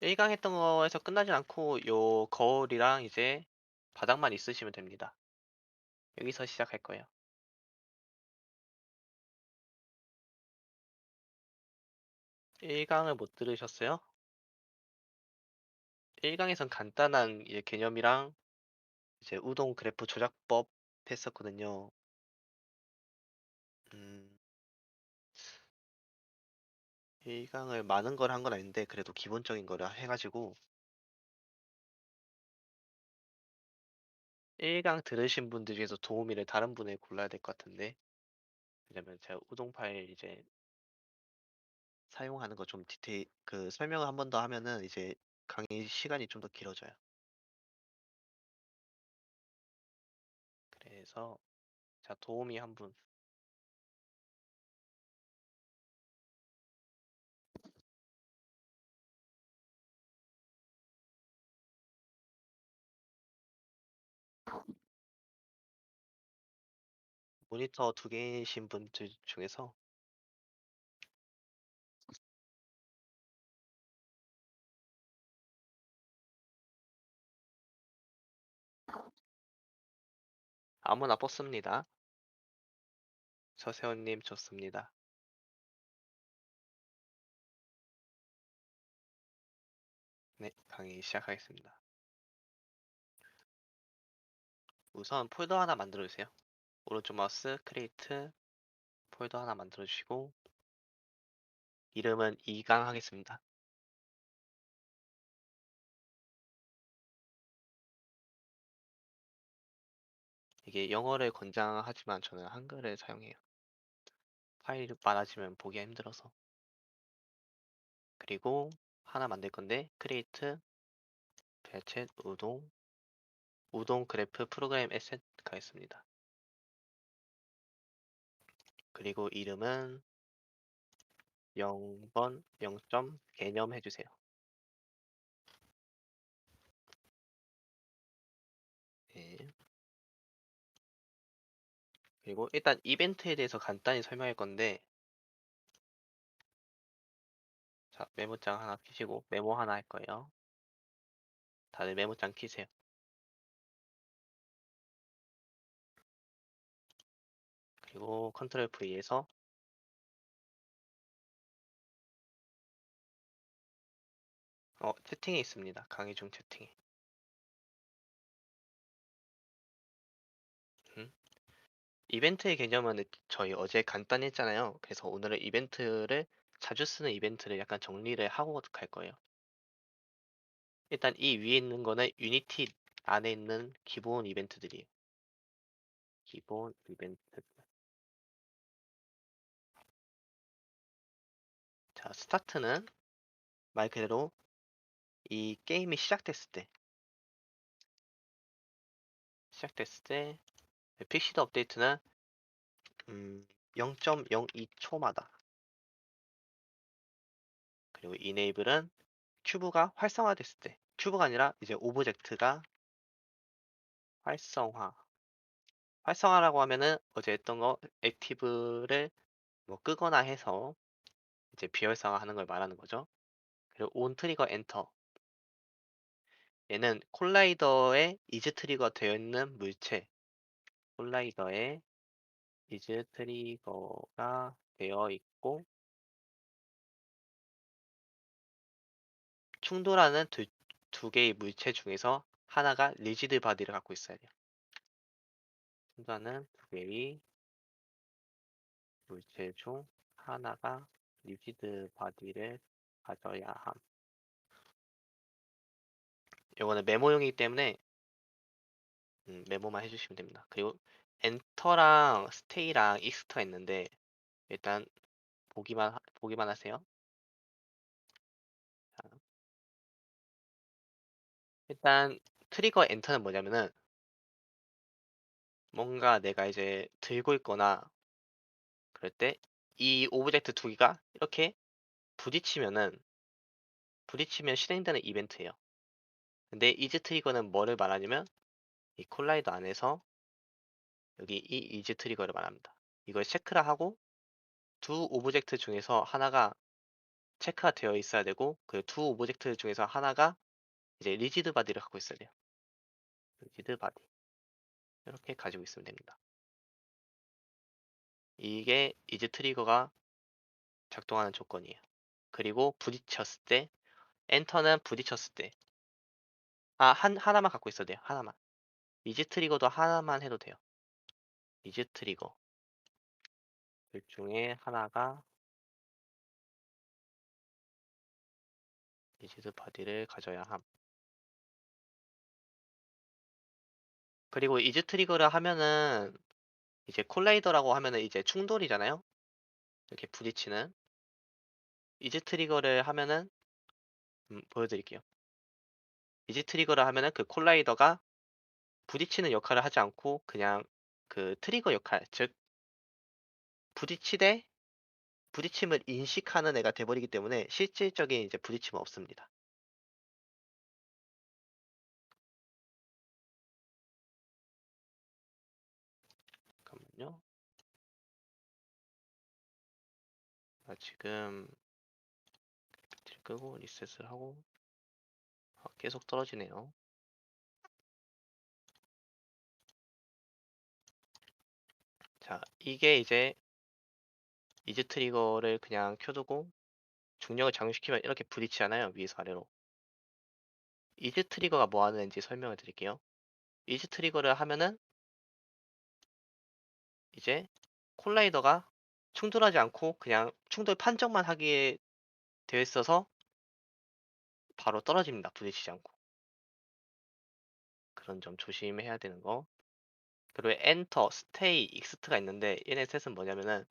1강 했던 거에서 끝나진 않고 요 거울이랑 이제 바닥만 있으시면 됩니다. 여기서 시작할 거예요. 1강을 못 들으셨어요? 1강에선 간단한 이제 개념이랑 이제 우동 그래프 조작법 했었거든요. 음, 1강을 많은 걸 한 건 아닌데 그래도 기본적인 거를 해가지고 1강 들으신 분들 중에서 도우미를 다른 분을 골라야 될 것 같은데, 왜냐면 제가 우동 파일 이제 사용하는 거 좀 디테일 그 설명을 한 번 더 하면은 이제 강의 시간이 좀 더 길어져요. 그래서 자, 도우미 한 분. 모니터 두 개이신 분들 중에서 아무나 뽑습니다. 서세원님 좋습니다. 네, 강의 시작하겠습니다. 우선 폴더 하나 만들어 주세요. 오른쪽 마우스 크리에이트 폴더 하나 만들어 주시고 이름은 2강 하겠습니다. 이게 영어를 권장하지만 저는 한글을 사용해요. 파일이 많아지면 보기가 힘들어서. 그리고 하나 만들 건데 크리에이트 배챗 우동 그래프 프로그램 에셋 가겠습니다. 그리고 이름은 0번 0점 개념 해주세요. 네. 그리고 일단 이벤트에 대해서 간단히 설명할 건데, 자, 메모장 하나 켜시고 메모 하나 할 거예요. 다들 메모장 켜세요. 그리고 컨트롤 V에서 채팅이 있습니다. 강의 중 채팅이. 음. 이벤트의 개념은 저희 어제 간단히 했잖아요. 그래서 오늘은 이벤트를 자주 쓰는 이벤트를 약간 정리를 하고 갈 거예요. 일단 이 위에 있는 거는 유니티 안에 있는 기본 이벤트들이에요. 기본 이벤트. 자, 스타트는 말 그대로 이 게임이 시작됐을 때 픽시드 업데이트는 0.02초마다. 그리고 이네이블은 큐브가 활성화됐을 때. 큐브가 아니라 이제 오브젝트가 활성화. 활성화라고 하면은 어제 했던 거 액티브를 뭐 끄거나 해서 이제 비활성화 하는 걸 말하는 거죠. 그리고 온 트리거 엔터. 얘는 콜라이더에 이즈 트리거 되어 있는 물체. 콜라이더에 이즈 트리거가 되어 있고 충돌하는 두 개의 물체 중에서 하나가 리지드 바디를 갖고 있어야 돼요. 충돌하는 두 개의 물체 중 하나가 리지드 바디를 가져야 함. 이거는 메모용이기 때문에 메모만 해주시면 됩니다. 그리고 엔터랑 스테이랑 익스트가 있는데 일단 보기만 하세요. 자, 일단 트리거 엔터는 뭐냐면은 뭔가 내가 이제 들고 있거나 그럴 때 이 오브젝트 두 개가 이렇게 부딪히면 실행되는 이벤트예요. 근데 이즈 트리거는 뭐를 말하냐면 이 콜라이더 안에서 여기 이 이즈 트리거를 말합니다. 이걸 체크를 하고 두 오브젝트 중에서 하나가 체크가 되어 있어야 되고 그 두 오브젝트 중에서 하나가 이제 리지드 바디를 갖고 있어야 돼요. 리지드 바디 이렇게 가지고 있으면 됩니다. 이게 이즈 트리거가 작동하는 조건이에요. 그리고 부딪혔을 때 엔터는 부딪혔을 때 하나만 갖고 있어도 돼요. 하나만. 이즈 트리거도 하나만 해도 돼요. 이즈 트리거 그 중에 하나가 리지드 바디를 가져야 함. 그리고 이즈 트리거를 하면은 이제 콜라이더라고 하면은 이제 충돌이잖아요. 이렇게 부딪히는 이즈 트리거를 하면은 보여드릴게요. 이지 트리거를 하면은 그 콜라이더가 부딪히는 역할을 하지 않고 그냥 그 트리거 역할, 즉 부딪히되 부딪힘을 인식하는 애가 돼버리기 때문에 실질적인 이제 부딪힘은 없습니다. 잠깐만요. 지금 배터리 끄고 리셋을 하고 계속 떨어지네요. 자, 이게 이제 이즈 트리거를 그냥 켜두고 중력을 작용시키면 이렇게 부딪히잖아요. 위에서 아래로. 이즈 트리거가 뭐 하는지 설명을 드릴게요. 이즈 트리거를 하면은 이제 콜라이더가 충돌하지 않고 그냥 충돌 판정만 하게 되어 있어서 바로 떨어집니다. 부딪히지 않고. 그런 점 조심해야 되는 거. 그리고 엔터, 스테이, 익스트가 있는데 얘네 셋은 뭐냐면은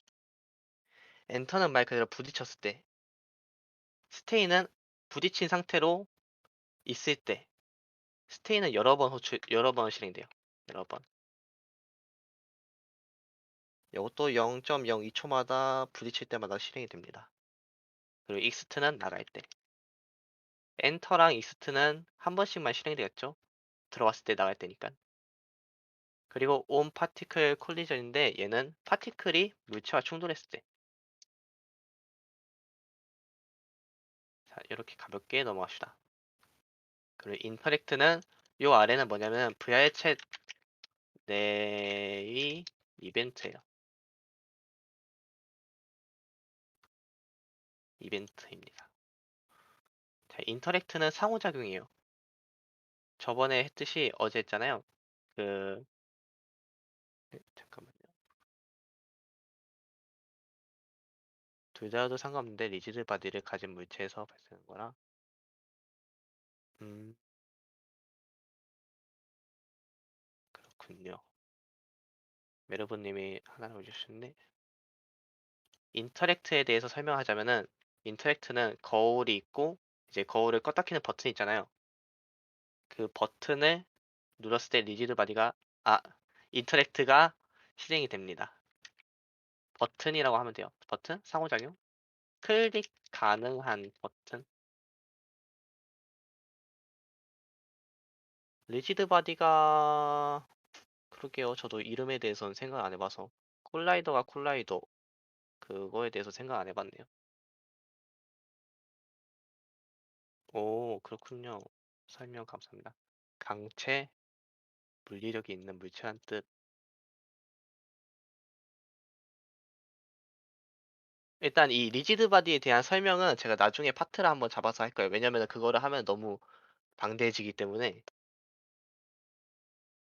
엔터는 말 그대로 부딪혔을 때, 스테이는 부딪힌 상태로 있을 때, 스테이는 여러 번 실행돼요. 여러 번. 이것도 0.02초마다 부딪힐 때마다 실행이 됩니다. 그리고 익스트는 나갈 때. 엔터랑 익스트는 한 번씩만 실행되겠죠? 들어왔을 때 나갈 때니까. 그리고 온 파티클 콜리전인데 얘는 파티클이 물체와 충돌했을 때. 자, 이렇게 가볍게 넘어갑시다. 그리고 인터랙트는 요 아래는 뭐냐면 VR 챗 내의 이벤트예요. 이벤트입니다. 자, 인터랙트는 상호작용이에요. 저번에 했듯이 어제 했잖아요. 잠깐만요. 둘 다도 상관없는데 리지드 바디를 가진 물체에서 발생한 거라. 음, 그렇군요. 메르보님이 하나를 올려주셨는데 인터랙트에 대해서 설명하자면은 인터랙트는 거울이 있고 이제 거울을 껐다 켜는 버튼이 있잖아요. 그 버튼을 눌렀을 때 리지드 바디가 아 인터랙트가 실행이 됩니다. 버튼이라고 하면 돼요. 버튼 상호작용 클릭 가능한 버튼 리지드 바디가 그러게요. 저도 이름에 대해서는 생각 안 해봐서 콜라이더가 콜라이더 그거에 대해서 생각 안 해봤네요. 오 그렇군요. 설명 감사합니다. 강체 물리력이 있는 물체란 뜻. 일단 이 리지드 바디에 대한 설명은 제가 나중에 파트를 한번 잡아서 할 거예요. 왜냐면 그거를 하면 너무 방대해지기 때문에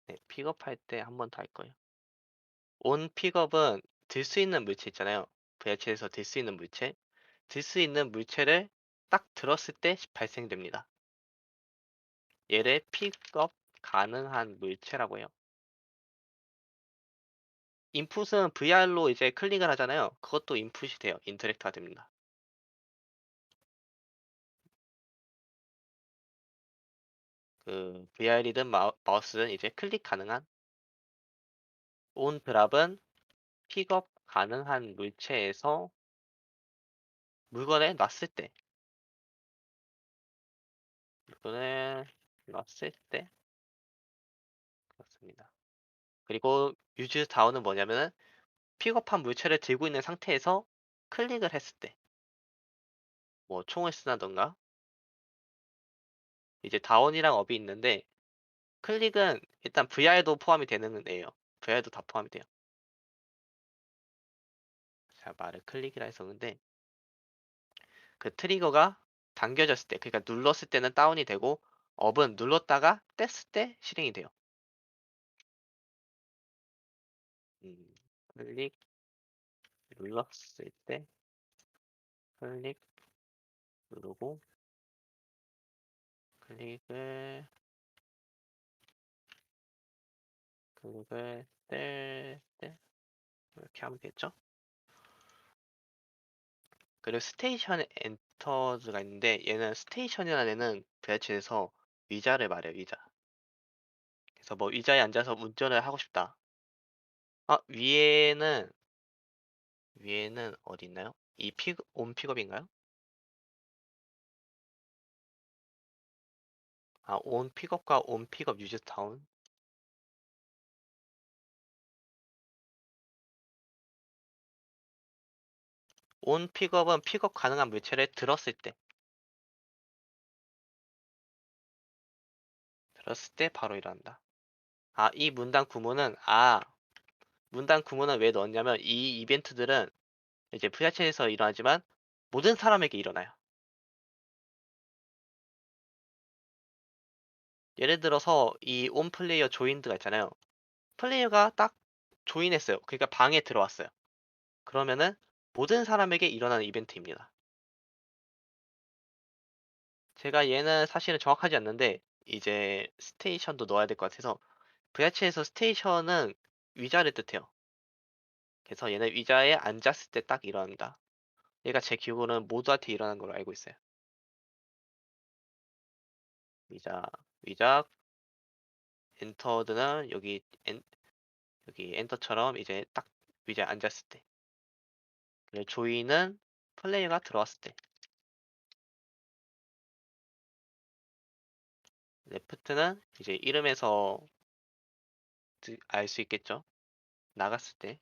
네, 픽업할 때 한 번 더 할 거예요. 온 픽업은 들 수 있는 물체 있잖아요. VH에서 들 수 있는 물체. 들 수 있는 물체를 딱 들었을 때 발생됩니다. 얘를 픽업 가능한 물체라고 해요. 인풋은 VR로 이제 클릭을 하잖아요. 그것도 인풋이 돼요. 인터랙트가 됩니다. 그 VR이든 마우스든 이제 클릭 가능한 온 드랍은 픽업 가능한 물체에서 물건을 놨을 때 물건을 놨을 때 그렇습니다. 그리고 유즈 다운은 뭐냐면은 픽업한 물체를 들고 있는 상태에서 클릭을 했을 때 뭐 총을 쓴다든가 이제 다운이랑 업이 있는데 클릭은 일단 VR도 포함이 되는 애예요. VR도 다 포함이 돼요. 제가 말을 클릭이라 했었는데 그 트리거가 당겨졌을 때 그러니까 눌렀을 때는 다운이 되고 업은 눌렀다가 뗐을 때 실행이 돼요. 음, 클릭 눌렀을 때 클릭 누르고 클릭을 클릭을 뗄 때 이렇게 하면 되겠죠? 그리고 스테이션 엔터즈가 있는데 얘는 스테이션이라는 애는 VH에서 의자를 말해요, 의자. 그래서 뭐 의자에 앉아서 운전을 하고 싶다. 위에는 어디 있나요? 이 온 픽업인가요? 온 픽업과 온 픽업 유즈 다운. 온 픽업은 픽업 가능한 물체를 들었을 때, 들었을 때 바로 일어난다. 이 문단 구문은 왜 넣었냐면 이 이벤트들은 이제 프야체에서 일어나지만 모든 사람에게 일어나요. 예를 들어서 이 온 플레이어 조인드가 있잖아요. 플레이어가 딱 조인했어요. 그러니까 방에 들어왔어요. 그러면은 모든 사람에게 일어나는 이벤트입니다. 제가 얘는 사실은 정확하지 않는데 이제 스테이션도 넣어야 될 것 같아서 VH에서 스테이션은 의자를 뜻해요. 그래서 얘는 의자에 앉았을 때 딱 일어난다. 얘가 제 기억으로는 모두한테 일어나는 걸로 알고 있어요. 의자, 의자, 엔터드는 여기 엔터처럼 이제 딱 의자에 앉았을 때. 그리고 조이는 플레이어가 들어왔을 때. 레프트는 이제 이름에서 알 수 있겠죠. 나갔을 때.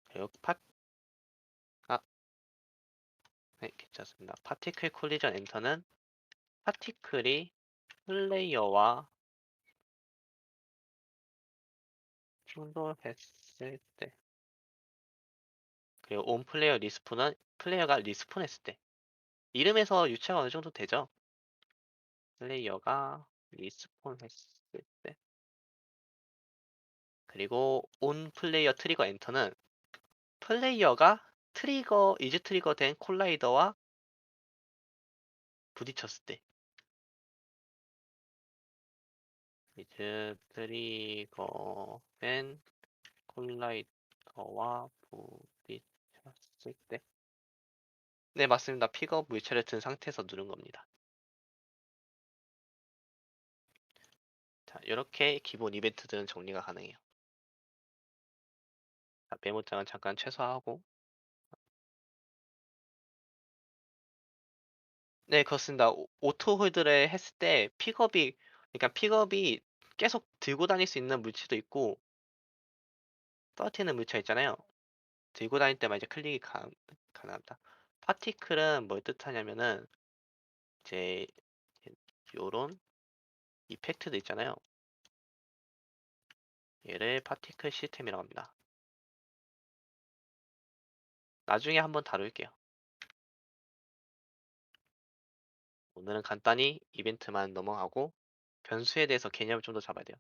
그리고 아, 네, 괜찮습니다. 파티클 콜리전 엔터는 파티클이 플레이어와 충돌했을 때. 그리고 온 플레이어 리스폰은 플레이어가 리스폰했을 때. 이름에서 유추가 어느 정도 되죠. 플레이어가 리스폰했을 때. 그리고 온 플레이어 트리거 엔터는 플레이어가 이즈 트리거 된 콜라이더와 부딪혔을 때. 이즈 트리거 된 콜라이더와 부딪혔을 때. 네, 맞습니다. 픽업 물체를 든 상태에서 누른 겁니다. 자, 이렇게 기본 이벤트들은 정리가 가능해요. 자, 메모장은 잠깐 최소화하고. 네, 그렇습니다. 오토 홀드를 했을 때 그러니까 픽업이 계속 들고 다닐 수 있는 물체도 있고, 떨어뜨리는 물체 있잖아요. 들고 다닐 때만 이제 가능합니다. 파티클은 뭘 뜻하냐면은, 이제, 요런 이펙트도 있잖아요. 얘를 파티클 시스템이라고 합니다. 나중에 한번 다룰게요. 오늘은 간단히 이벤트만 넘어가고, 변수에 대해서 개념을 좀 더 잡아야 돼요.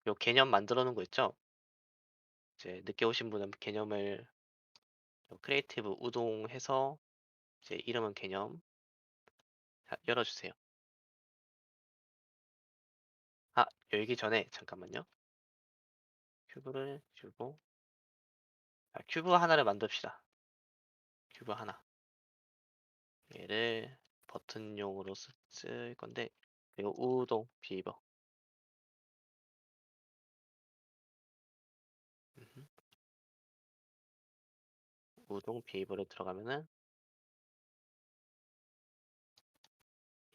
요 개념 만들어 놓은 거 있죠? 이제 늦게 오신 분은 개념을 크리에이티브 우동해서 이제 이름은 개념 열어주세요. 열기 전에 잠깐만요. 큐브를 주고 큐브 하나를 만듭시다. 큐브 하나. 얘를 버튼용으로 쓸 건데 그리고 우동 비버. 우동 비버를 들어가면은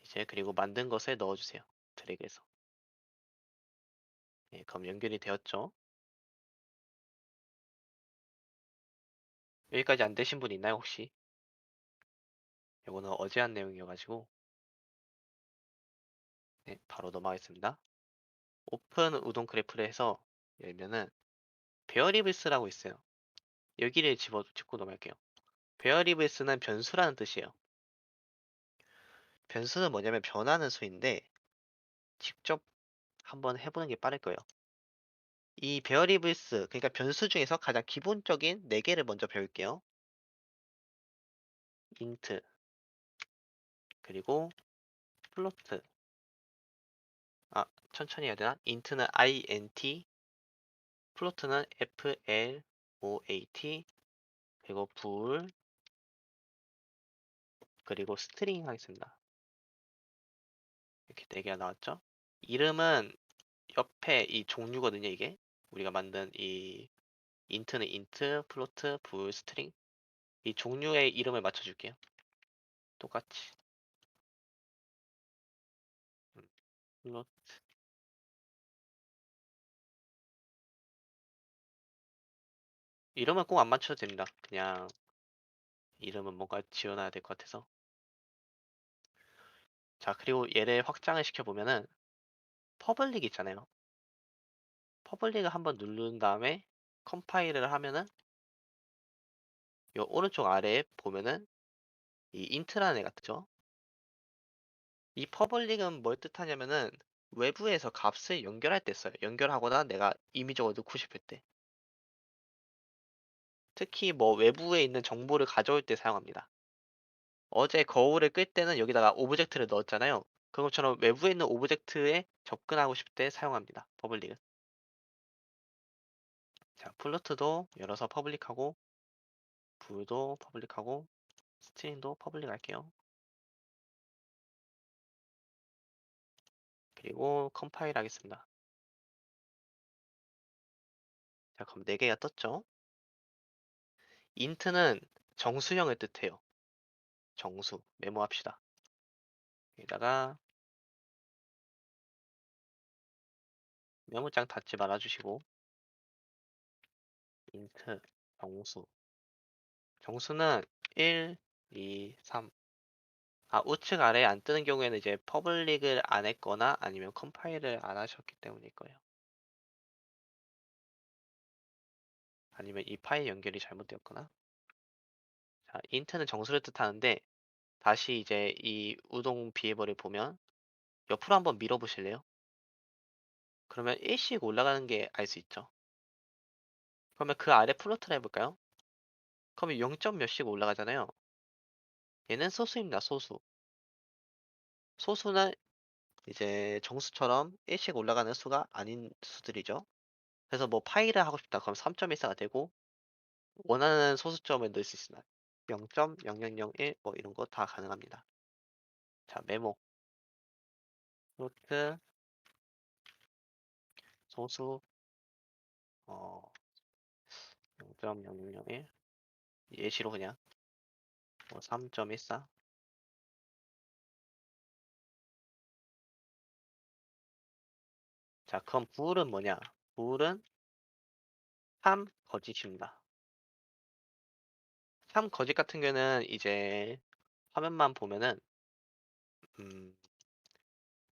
이제 그리고 만든 것에 넣어주세요. 드래그해서. 그럼 연결이 되었죠. 여기까지 안 되신 분 있나요, 혹시? 이거는 어제 한 내용이어가지고. 네, 바로 넘어가겠습니다. 오픈 우동 그래프를 해서 열면은 베어리블스라고 있어요. 여기를 짚고 넘어갈게요. 베어리블스는 변수라는 뜻이에요. 변수는 뭐냐면 변하는 수인데 직접 한번 해보는 게 빠를 거예요. 이 베어리블스, 그러니까 변수 중에서 가장 기본적인 4개를 먼저 배울게요. 인트, 그리고 플로트. 아, 천천히 해야 되나? 인트는 int, 플로트는 float, 그리고 불, 그리고 스트링 하겠습니다. 이렇게 4개가 나왔죠? 이름은 옆에 이 종류거든요, 이게. 우리가 만든 이 인트는 인트, 플로트, 불, 스트링. 이 종류의 이름을 맞춰줄게요. 똑같이. 플로트. 이름은 꼭 안 맞춰도 됩니다. 그냥 이름은 뭔가 지어놔야 될 것 같아서. 자, 그리고 얘를 확장을 시켜보면은 퍼블릭 있잖아요. 퍼블릭을 한번 누른 다음에 컴파일을 하면은 요 오른쪽 아래에 보면은 이 인트라는 애가 뜨죠. 이 퍼블릭은 뭘 뜻하냐면은 외부에서 값을 연결할 때 써요. 연결하거나 내가 임의적으로 넣고 싶을 때. 특히 뭐 외부에 있는 정보를 가져올 때 사용합니다. 어제 거울을 끌 때는 여기다가 오브젝트를 넣었잖아요. 그런 것처럼 외부에 있는 오브젝트에 접근하고 싶을 때 사용합니다. 퍼블릭은. 자, 플루트도 열어서 퍼블릭하고 불도 퍼블릭하고 스트링도 퍼블릭 할게요. 그리고 컴파일 하겠습니다. 자, 그럼 4개가 떴죠? 인트는 정수형을 뜻해요. 정수. 메모합시다. 여기다가 메모장 닫지 말아주시고 인트 정수. 정수는 1, 2, 3. 아, 우측 아래에 안 뜨는 경우에는 이제 퍼블릭을 안 했거나 아니면 컴파일을 안 하셨기 때문일 거예요. 아니면 이 파일 연결이 잘못되었거나. 자, 인트는 정수를 뜻하는데 다시 이제 이 우동 비에버를 보면 옆으로 한번 밀어 보실래요? 그러면 1씩 올라가는 게 알 수 있죠. 그러면 그 아래 플로트를 해볼까요? 그러면 0점 몇씩 올라가잖아요. 얘는 소수입니다. 소수. 소수는 이제 정수처럼 1씩 올라가는 수가 아닌 수들이죠. 그래서 뭐 파이를 하고 싶다. 그럼 3.14가 되고 원하는 소수점을 넣을 수 있습니다. 0.0001 뭐 이런 거 다 가능합니다. 자, 메모. 플로트 소수 0.0001 예시로 그냥 3.14. 자, 그럼 부울은 뭐냐? 부울은 3 거짓입니다. 3 거짓 같은 경우는 이제 화면만 보면은 음,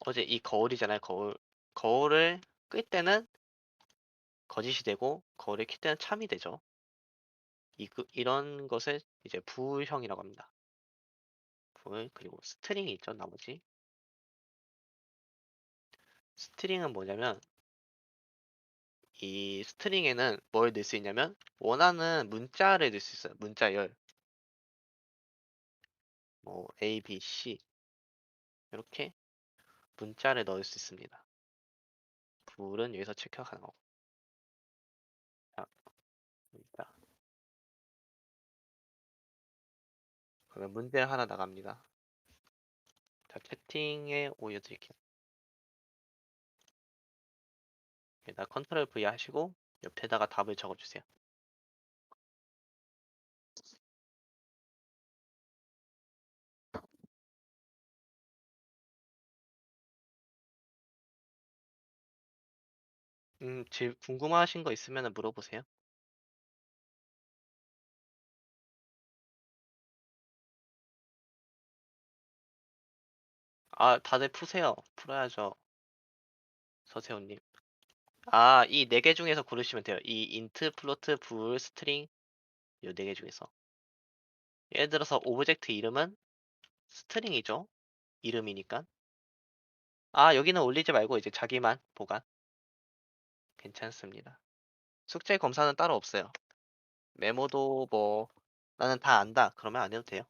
어제 이 거울이잖아요. 거울. 거울을 끌 때는 거짓이 되고 거울을 켤 때는 참이 되죠. 이런 것을 이제 부울형이라고 합니다. 부울 그리고 스트링이 있죠. 나머지. 스트링은 뭐냐면 이 스트링에는 뭘 넣을 수 있냐면 원하는 문자를 넣을 수 있어요. 문자열. 뭐 A, B, C 이렇게 문자를 넣을 수 있습니다. 불은 여기서 체크가 가능하고. 자, 문자. 그러면 문제 하나 나갑니다. 자, 채팅에 올려드릴게요. 여기다 컨트롤 V 하시고 옆에다가 답을 적어주세요. 궁금하신 거 있으면 물어보세요. 아, 다들 푸세요. 풀어야죠. 서세호님. 아, 이 네 개 중에서 고르시면 돼요. 이 인트, 플로트, 불, 스트링 요 네 개 중에서. 예를 들어서 오브젝트 이름은 스트링이죠. 이름이니까. 아, 여기는 올리지 말고 이제 자기만 보관. 괜찮습니다. 숙제 검사는 따로 없어요. 메모도 뭐 나는 다 안다. 그러면 안 해도 돼요.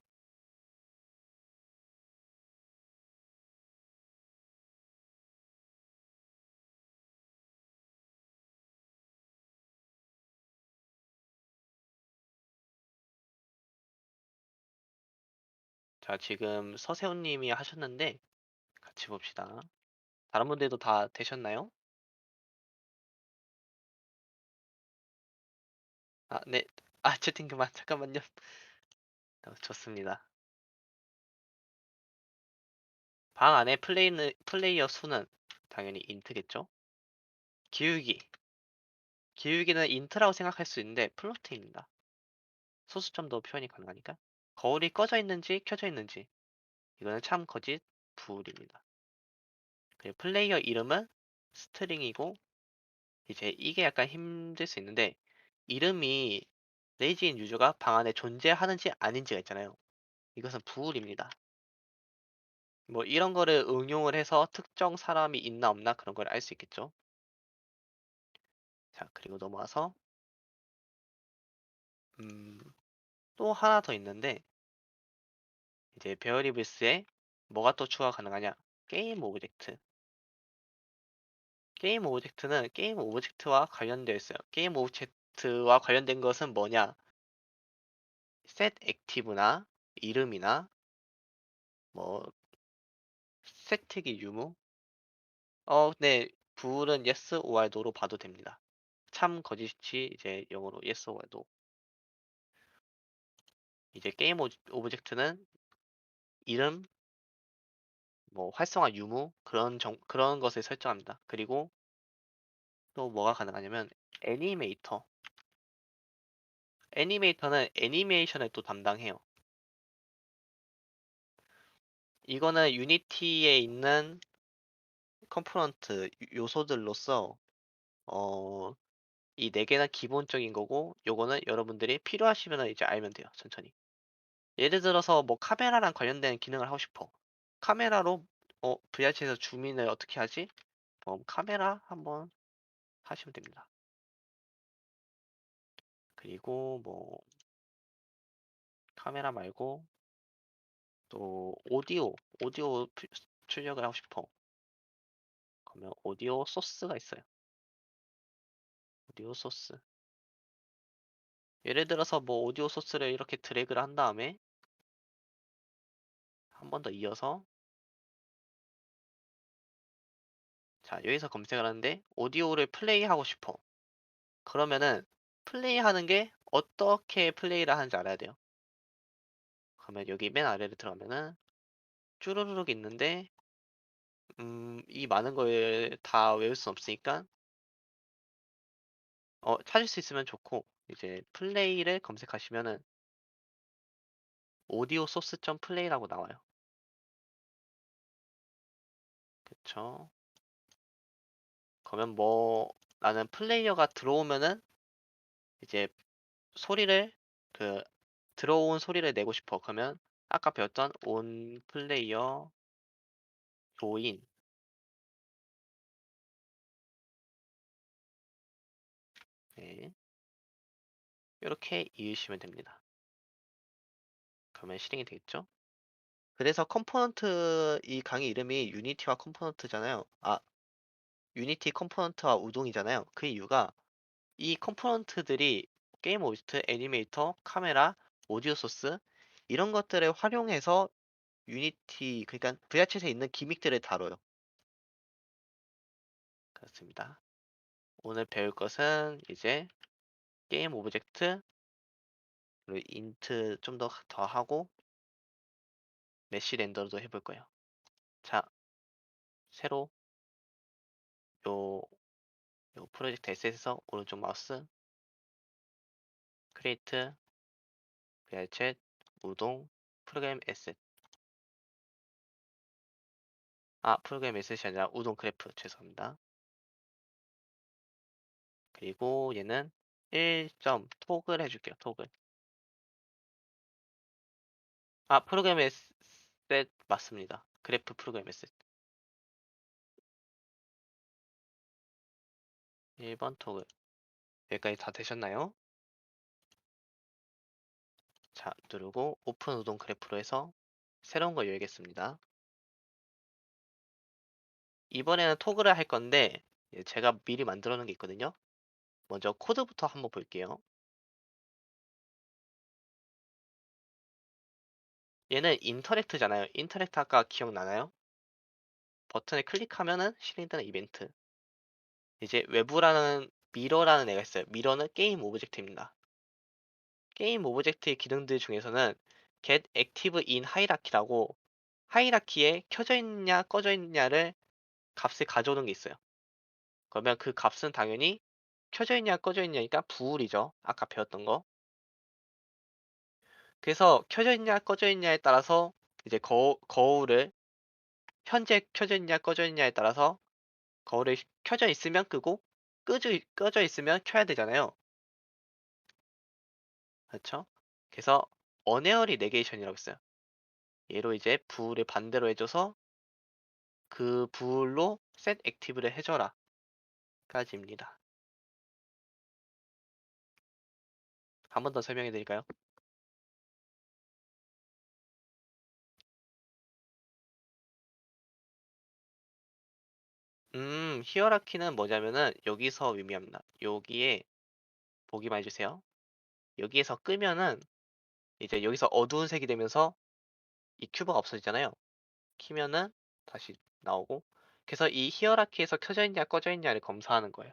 자, 지금 서세훈님이 하셨는데 같이 봅시다. 다른 분들도 다 되셨나요? 아, 네. 아, 채팅 그만. 잠깐만요. 좋습니다. 방 안에 플레이어 수는 당연히 인트겠죠? 기울기. 기울기는 인트라고 생각할 수 있는데 플로트입니다. 소수점도 표현이 가능하니까. 거울이 꺼져 있는지 켜져 있는지. 이거는 참 거짓 불입니다. 그리고 플레이어 이름은 스트링이고 이제 이게 약간 힘들 수 있는데 이름이 레이지인 유저가 방 안에 존재하는지 아닌지가 있잖아요. 이것은 부울입니다. 뭐 이런 거를 응용을 해서 특정 사람이 있나 없나 그런 걸 알 수 있겠죠. 자, 그리고 넘어와서 음, 또 하나 더 있는데 이제 베어리블스에 뭐가 또 추가 가능하냐? 게임 오브젝트. 게임 오브젝트는 게임 오브젝트와 관련되어 있어요. 게임 오브젝트와 관련된 것은 뭐냐? set 액티브나 이름이나 뭐 세특이 유무? 네. 불은 yes or no로 봐도 됩니다. 참 거짓이 이제 영어로 yes or no. 이제 게임 오브젝트는 이름, 뭐 활성화 유무 그런 것을 설정합니다. 그리고 또 뭐가 가능하냐면 애니메이터. 애니메이터는 애니메이션을 또 담당해요. 이거는 유니티에 있는 컴포넌트 요소들로서 어, 이 네 개는 기본적인 거고 요거는 여러분들이 필요하시면 이제 알면 돼요. 천천히. 예를 들어서 뭐 카메라랑 관련된 기능을 하고 싶어. 카메라로 VRC에서 줌인을 어떻게 하지? 카메라 한번 하시면 됩니다. 그리고 뭐 카메라 말고 또 오디오 출력을 하고 싶어. 그러면 오디오 소스가 있어요. 오디오 소스. 예를 들어서 뭐 오디오 소스를 이렇게 드래그를 한 다음에 한 번 더 이어서 자, 여기서 검색을 하는데 오디오를 플레이하고 싶어. 그러면은 플레이하는 게 어떻게 플레이를 하는지 알아야 돼요. 그러면 여기 맨 아래로 들어가면은 쭈루루룩 있는데 이 많은 걸 다 외울 순 없으니까 찾을 수 있으면 좋고 이제 플레이를 검색하시면은 오디오 소스 점 플레이라고 나와요. 그쵸? 그러면 뭐 나는 플레이어가 들어오면은 이제 소리를 그 들어온 소리를 내고 싶어. 그러면 아까 배웠던 온 플레이어 조인 네. 이렇게 이으시면 됩니다. 그러면 실행이 되겠죠? 그래서 컴포넌트 이 강의 이름이 유니티와 컴포넌트잖아요. 아, 유니티 컴포넌트와 우동이잖아요. 그 이유가 이 컴포넌트들이 게임 오브젝트, 애니메이터, 카메라, 오디오 소스 이런 것들을 활용해서 유니티 그러니까 VR챗에 있는 기믹들을 다뤄요. 그렇습니다. 오늘 배울 것은 이제 게임 오브젝트 그리고 인트 좀 더 하고 메쉬 렌더도 해볼 거예요. 자, 새로 요, 요 프로젝트 S에서 오른쪽 마우스 크리에이트 VR챗 우동 프로그램 에셋 아 프로그램 메시지 아니라 우동 그래프 죄송합니다. 그리고 얘는 1점 톡을 해 줄게요, 톡을. 아 프로그램 에셋 맞습니다. 그래프 프로그램 에셋. 1번 톡을. 여기까지 다 되셨나요? 자 누르고 오픈 우동 그래프로 해서 새로운 걸 열겠습니다. 이번에는 토글을 할 건데 제가 미리 만들어 놓은 게 있거든요. 먼저 코드부터 한번 볼게요. 얘는 인터랙트잖아요. 인터랙트 아까 기억나나요? 버튼을 클릭하면은 실행되는 이벤트. 이제 외부라는 미러라는 애가 있어요. 미러는 게임 오브젝트입니다. 게임 오브젝트의 기능들 중에서는 get active in hierarchy라고 하이라키에 켜져 있냐 꺼져 있냐를 값을 가져오는 게 있어요. 그러면 그 값은 당연히 켜져 있냐 꺼져 있냐니까 부울이죠. 아까 배웠던 거. 그래서 켜져 있냐 꺼져 있냐에 따라서 이제 거울을 현재 켜져 있냐 꺼져 있냐에 따라서 거울이 켜져 있으면 끄고 꺼져 있으면 켜야 되잖아요. 그렇죠? 그래서 언에어리 네게이션이라고 있어요. 얘로 이제 부울을 반대로 해줘서 그 부울로 set active를 해줘라 까지입니다. 한 번 더 설명해 드릴까요? 히어라키는 뭐냐면은 여기서 의미합니다. 여기에 보기만 해주세요. 여기에서 끄면은 이제 여기서 어두운 색이 되면서 이 큐브가 없어지잖아요. 키면은 다시 나오고 그래서 이 히어라키에서 켜져 있냐 꺼져 있냐를 검사하는 거예요.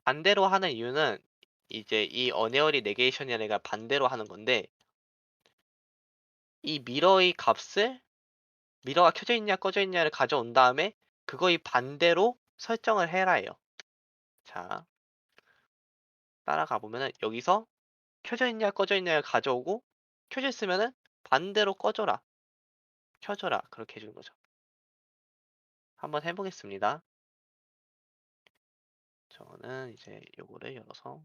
반대로 하는 이유는 이제 이 어네어리 네게이션이라는 애가 반대로 하는 건데 이 미러의 값을 미러가 켜져 있냐 꺼져 있냐를 가져온 다음에 그거의 반대로 설정을 해라예요. 자, 따라가 보면은 여기서 켜져 있냐 꺼져 있냐를 가져오고 켜져 있으면은 반대로 꺼져라, 켜져라 그렇게 해주는 거죠. 한번 해보겠습니다. 저는 이제 요거를 열어서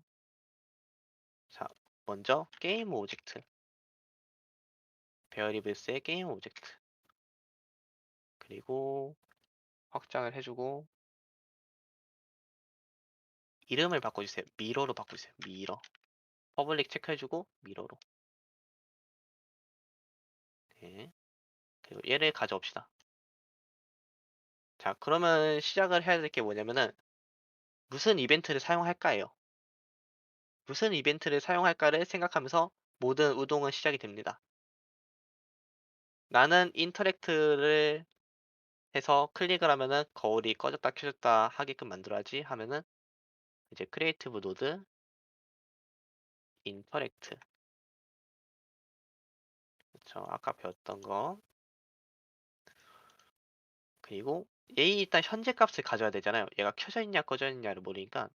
자, 먼저 게임 오브젝트 베어리블스의 게임 오브젝트 그리고 확장을 해주고 이름을 바꿔주세요. 미러로 바꿔주세요. 미러 퍼블릭 체크해주고 미러로 네. 그리고 얘를 가져옵시다. 자 그러면 시작을 해야 될 게 뭐냐면은 무슨 이벤트를 사용할까예요. 무슨 이벤트를 사용할까를 생각하면서 모든 우동은 시작이 됩니다. 나는 인터랙트를 해서 클릭을 하면은 거울이 꺼졌다 켜졌다 하게끔 만들어야지 하면은 이제 크리에이티브 노드 인터랙트 그쵸 아까 배웠던 거 그리고 얘 일단 현재 값을 가져야 되잖아요. 얘가 켜져 있냐 꺼져 있냐를 모르니까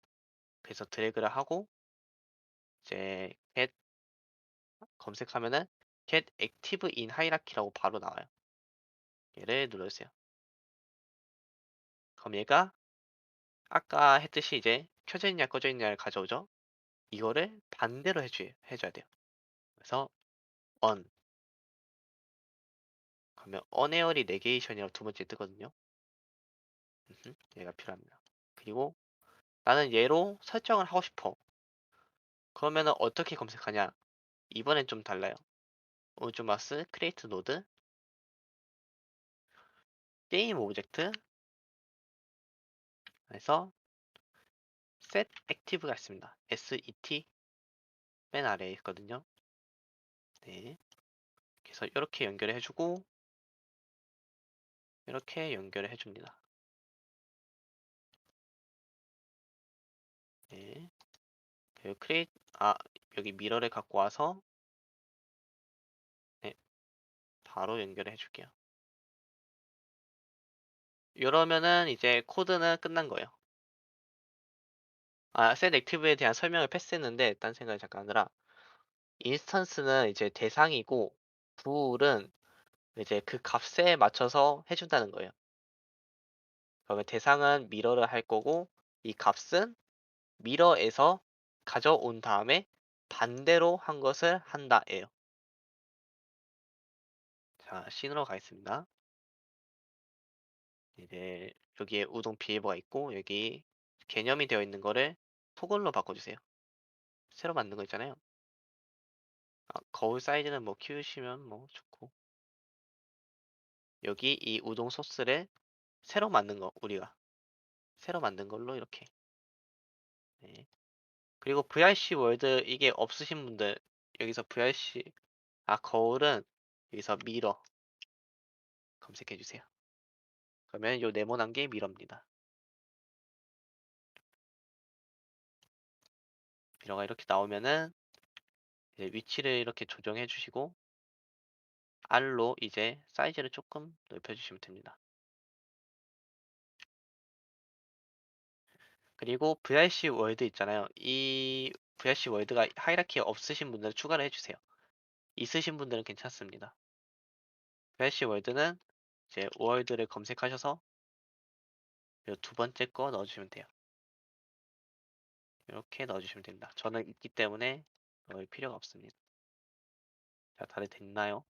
그래서 드래그를 하고 이제 get 검색하면은 get active in hierarchy라고 바로 나와요. 얘를 눌러주세요. 그럼 얘가 아까 했듯이 이제 켜져 있냐 꺼져 있냐를 가져오죠. 이거를 반대로 해줘야 돼요. 그래서 on 그러면 unAR이 네게이션이라고 두 번째 뜨거든요. 얘가 필요합니다. 그리고 나는 얘로 설정을 하고 싶어. 그러면은 어떻게 검색하냐? 이번엔 좀 달라요. 오즈마스 크리에이트 노드 게임 오브젝트 에서 set active가 있습니다. set 맨 아래에 있거든요. 네. 그래서 이렇게 연결을 해주고 이렇게 연결을 해줍니다. 네. 그리고 여기 미러를 갖고 와서 네, 바로 연결을 해줄게요. 이러면은 이제 코드는 끝난 거예요. set active에 대한 설명을 패스했는데 딴 생각이 잠깐 하느라 인스턴스는 이제 대상이고 부울은 이제 그 값에 맞춰서 해 준다는 거예요. 그러면 대상은 미러를 할 거고 이 값은 미러에서 가져온 다음에 반대로 한 것을 한다예요. 자, C으로 가겠습니다. 이제 여기에 우동 비밀번호가 있고 여기 개념이 되어 있는 거를 토글로 바꿔주세요. 새로 만든 거 있잖아요. 거울 사이즈는 뭐 키우시면 뭐 좋고 여기 이 우동 소스를 새로 만든 거 우리가 새로 만든 걸로 이렇게 네. 그리고 VRC 월드 이게 없으신 분들 여기서 VRC 거울은 여기서 미러 검색해 주세요. 그러면 요 네모난 게 미러입니다. 미러가 이렇게 나오면은 이제 위치를 이렇게 조정해 주시고 R로 이제 사이즈를 조금 넓혀 주시면 됩니다. 그리고 VRC 월드 있잖아요. 이 VRC 월드가 하이라키 없으신 분들은 추가를 해주세요. 있으신 분들은 괜찮습니다. VRC 월드는 이제 월드를 검색하셔서 두 번째 거 넣어주시면 돼요. 이렇게 넣어주시면 됩니다. 저는 있기 때문에 넣을 필요가 없습니다. 자, 다들 됐나요?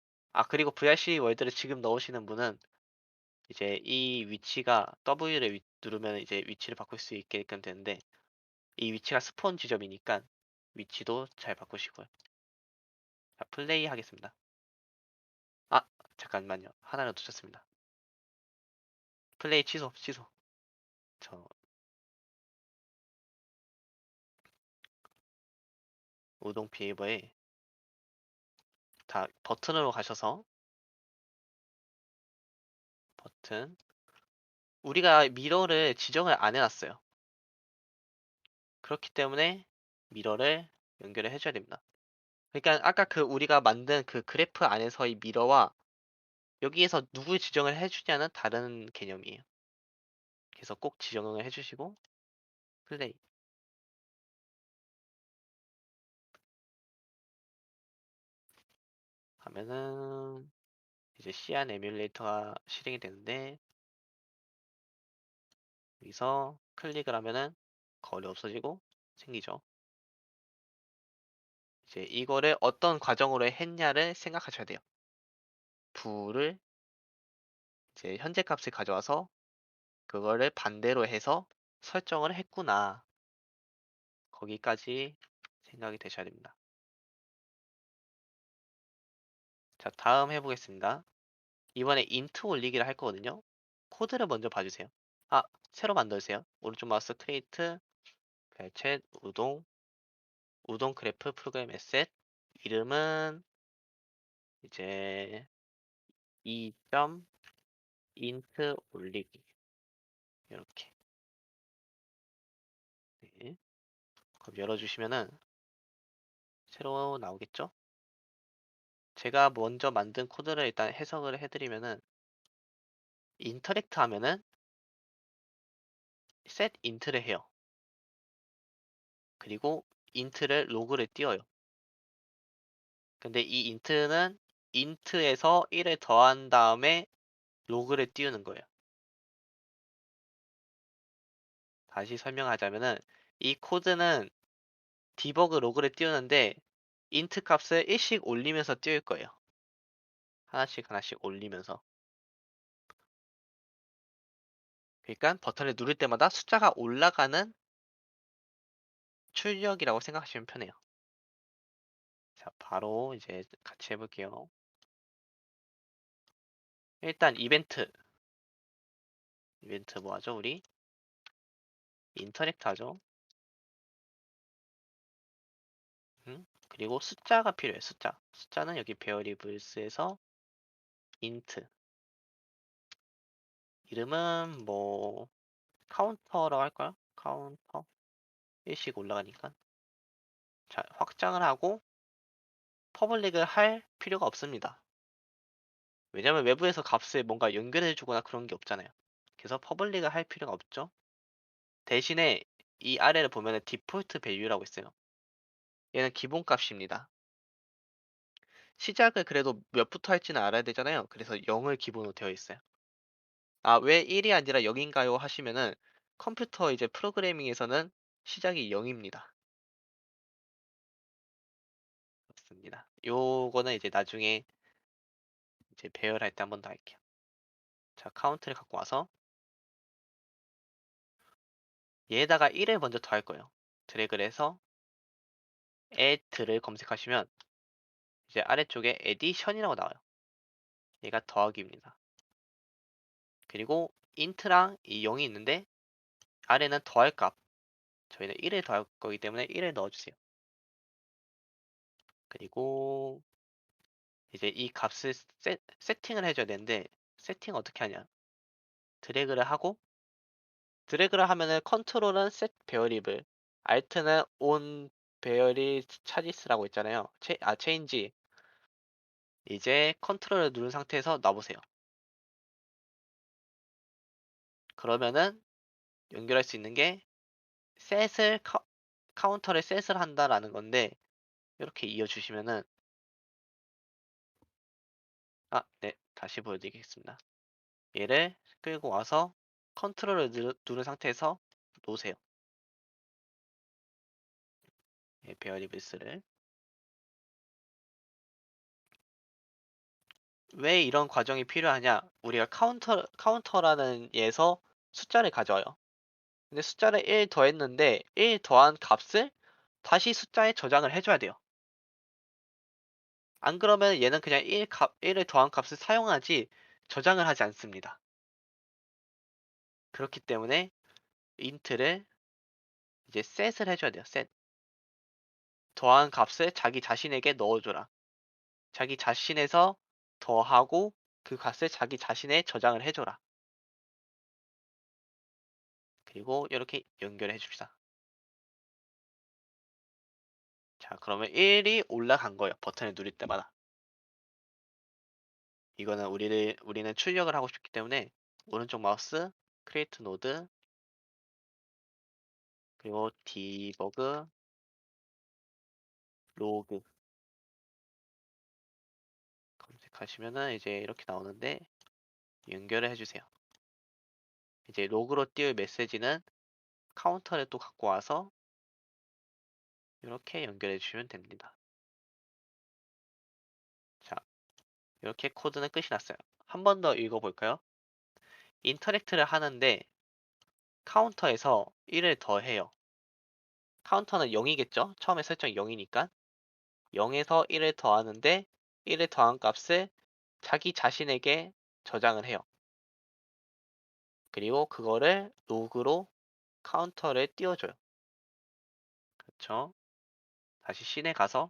그리고 VRC 월드를 지금 넣으시는 분은 이제 이 위치가 W를 누르면 이제 위치를 바꿀 수 있게끔 되는데 이 위치가 스폰 지점이니까 위치도 잘 바꾸시고요. 자, 플레이 하겠습니다. 아, 잠깐만요. 하나를 놓쳤습니다. 플레이 취소, 취소. 저 우동 비밀번호에 다 버튼으로 가셔서 버튼 우리가 미러를 지정을 안 해놨어요. 그렇기 때문에 미러를 연결을 해줘야 됩니다. 그러니까 아까 그 우리가 만든 그 그래프 안에서의 미러와 여기에서 누구 지정을 해주냐는 다른 개념이에요. 그래서 꼭 지정을 해주시고 플레이 하면은 이제 시안 에뮬레이터가 실행이 되는데 여기서 클릭을 하면은 거리 없어지고 생기죠. 이제 이거를 어떤 과정으로 했냐를 생각하셔야 돼요. 부를 이제 현재 값을 가져와서 그거를 반대로 해서 설정을 했구나. 거기까지 생각이 되셔야 됩니다. 자, 다음 해보겠습니다. 이번에 인트 올리기를 할 거거든요. 코드를 먼저 봐주세요. 아, 새로 만들세요. 오른쪽 마우스 크리에이트, 별챗, 우동 그래프 프로그램 에셋. 이름은 이제 2점 인트 올리기. 이렇게. 네. 그럼 열어주시면은 새로 나오겠죠? 제가 먼저 만든 코드를 일단 해석을 해드리면은 인터랙트 하면은 set int를 해요. 그리고 int를 로그를 띄워요. 근데 이 int는 int에서 1을 더한 다음에 로그를 띄우는 거예요. 다시 설명하자면은 이 코드는 디버그 로그를 띄우는데 int 값을 1씩 올리면서 띄울 거예요. 하나씩 하나씩 올리면서. 그러니까 버튼을 누를 때마다 숫자가 올라가는 출력이라고 생각하시면 편해요. 자, 바로 이제 같이 해볼게요. 일단 이벤트 뭐 하죠, 우리? 인터랙트 하죠. 그리고 숫자가 필요해, 숫자. 숫자는 여기 베어리블스에서 int. 이름은 뭐, 카운터라고 할까요? 카운터. 1씩 올라가니까. 자, 확장을 하고, 퍼블릭을 할 필요가 없습니다. 왜냐면 외부에서 값을 뭔가 연결해 주거나 그런 게 없잖아요. 그래서 퍼블릭을 할 필요가 없죠. 대신에 이 아래를 보면 디폴트 밸류라고 있어요. 얘는 기본 값입니다. 시작을 그래도 몇부터 할지는 알아야 되잖아요. 그래서 0을 기본으로 되어 있어요. 아, 왜 1이 아니라 0인가요? 하시면은 컴퓨터 이제 프로그래밍에서는 시작이 0입니다. 그렇습니다. 요거는 이제 나중에 이제 배열할 때 한 번 더 할게요. 자, 카운트를 갖고 와서 얘에다가 1을 먼저 더할 거예요. 드래그를 해서 add를 검색하시면 이제 아래쪽에 addition이라고 나와요. 얘가 더하기입니다. 그리고 int랑 이 0이 있는데 아래는 더할 값. 저희는 1을 더할 거기 때문에 1을 넣어주세요. 그리고 이제 이 값을 세팅을 해줘야 되는데 세팅 어떻게 하냐? 드래그를 하고 드래그를 하면은 컨트롤은 set variable, alt는 on variable charges라고 있잖아요. change. 이제 컨트롤을 누른 상태에서 놔보세요. 그러면은 연결할 수 있는 게 set을 카운터를 set을 한다라는 건데 이렇게 이어주시면은 네, 다시 보여드리겠습니다. 얘를 끌고 와서 컨트롤을 누른 상태에서 놓으세요. 베어리블스를. 왜 이런 과정이 필요하냐? 우리가 카운터라는 예에서 숫자를 가져와요. 근데 숫자를 1 더했는데 1 더한 값을 다시 숫자에 저장을 해줘야 돼요. 안 그러면 얘는 그냥 1을 더한 값을 사용하지 저장을 하지 않습니다. 그렇기 때문에 int를 이제 set을 해줘야 돼요. set. 더한 값을 자기 자신에게 넣어줘라. 자기 자신에서 더하고 그 값을 자기 자신에 저장을 해줘라. 그리고 이렇게 연결해 줍시다. 자, 그러면 1이 올라간 거예요. 버튼을 누릴 때마다. 이거는 우리는 출력을 하고 싶기 때문에 오른쪽 마우스, create node, 그리고 debug, log 검색하시면은 이제 이렇게 나오는데 연결을 해주세요. 이제 로그로 띄울 메시지는 카운터를 또 갖고 와서 이렇게 연결해 주시면 됩니다. 자, 이렇게 코드는 끝이 났어요. 한 번 더 읽어볼까요? 인터랙트를 하는데 카운터에서 1을 더해요. 카운터는 0이겠죠? 처음에 설정이 0이니까 0에서 1을 더하는데 1을 더한 값을 자기 자신에게 저장을 해요. 그리고 그거를 로그로 카운터를 띄워줘요. 그렇죠? 다시 씬에 가서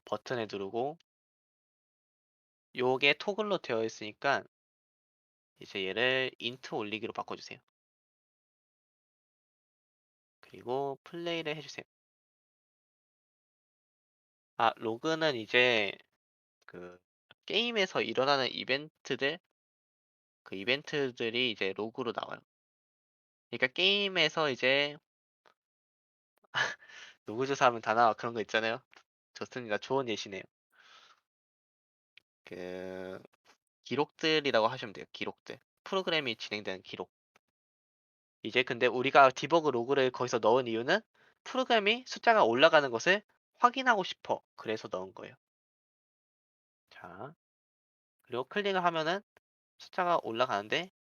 버튼을 누르고 요게 토글로 되어 있으니까 이제 얘를 int 올리기로 바꿔주세요. 그리고 플레이를 해주세요. 로그는 이제 그 게임에서 일어나는 그 이벤트들이 이제 로그로 나와요. 그러니까 게임에서 이제 로그 조사하면 다 나와 그런 거 있잖아요. 좋습니다. 좋은 예시네요. 그 기록들이라고 하시면 돼요. 기록들. 프로그램이 진행되는 기록. 이제 근데 우리가 디버그 로그를 거기서 넣은 이유는 프로그램이 숫자가 올라가는 것을 확인하고 싶어. 그래서 넣은 거예요. 자, 그리고 클릭을 하면은 숫자가 올라가는데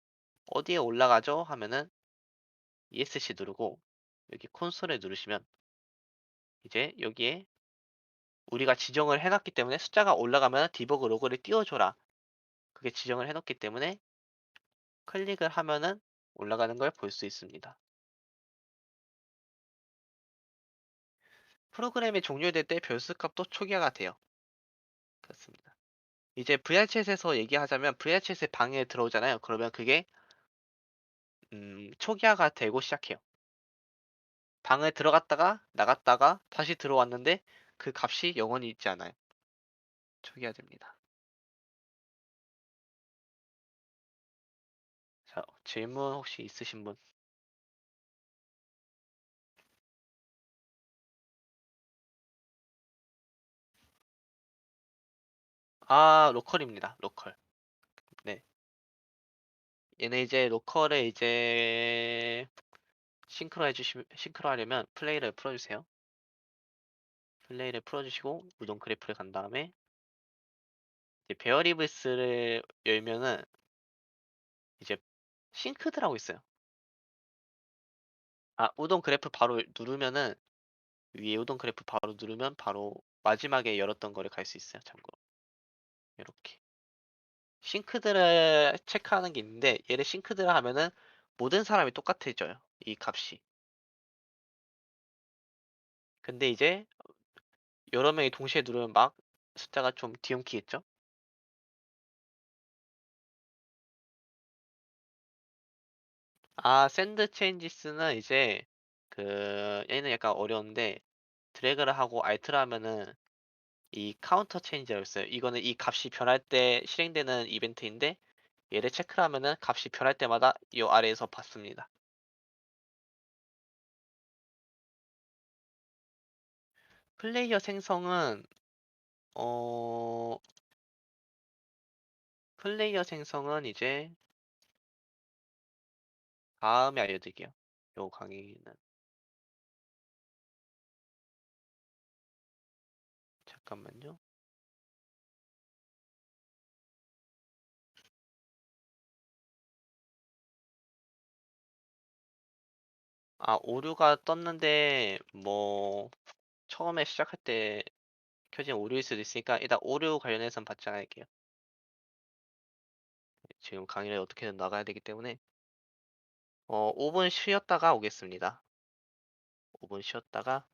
어디에 올라가죠? 하면은 ESC 누르고 여기 콘솔을 누르시면 이제 여기에 우리가 지정을 해놨기 때문에 숫자가 올라가면 디버그 로그를 띄워줘라. 그게 지정을 해놓기 때문에 클릭을 하면은 올라가는 걸 볼 수 있습니다. 프로그램이 종료될 때 별수값도 초기화가 돼요. 그렇습니다. 이제 VR챗에서 얘기하자면 VR챗의 방에 들어오잖아요. 그러면 그게 초기화가 되고 시작해요. 방에 들어갔다가 나갔다가 다시 들어왔는데 그 값이 영원히 있지 않아요. 초기화됩니다. 자, 질문 혹시 있으신 분? 아, 로컬입니다. 로컬. 네. 얘는 이제 로컬에 이제 싱크로 하려면 플레이를 풀어주세요. 플레이를 풀어주시고 우동 그래프를 간 다음에 이제 베어리블스를 열면은 이제 싱크드라고 있어요. 아, 우동 그래프 바로 누르면은 위에 우동 그래프 바로 누르면 바로 마지막에 열었던 거를 갈 수 있어요. 참고로 이렇게 싱크드를 체크하는 게 있는데 얘를 싱크드를 하면은 모든 사람이 똑같아져요. 이 값이. 근데 이제 여러 명이 동시에 누르면 막 숫자가 좀 뒤엉키겠죠? 아, 샌드 체인지스는 이제 얘는 약간 어려운데 드래그를 하고 알트를 하면은 이 카운터 체인지라고 있어요. 이거는 이 값이 변할 때 실행되는 이벤트인데 얘를 체크를 하면은 값이 변할 때마다 이 아래에서 받습니다. 플레이어 생성은 어 플레이어 생성은 이제 다음에 알려드릴게요. 요 강의는 잠깐만요. 아, 오류가 떴는데 뭐 처음에 시작할 때 켜진 오류일 수도 있으니까 일단 오류 관련해서는 받지 않을게요. 지금 강의를 어떻게든 나가야 되기 때문에 5분 쉬었다가 오겠습니다. 5분 쉬었다가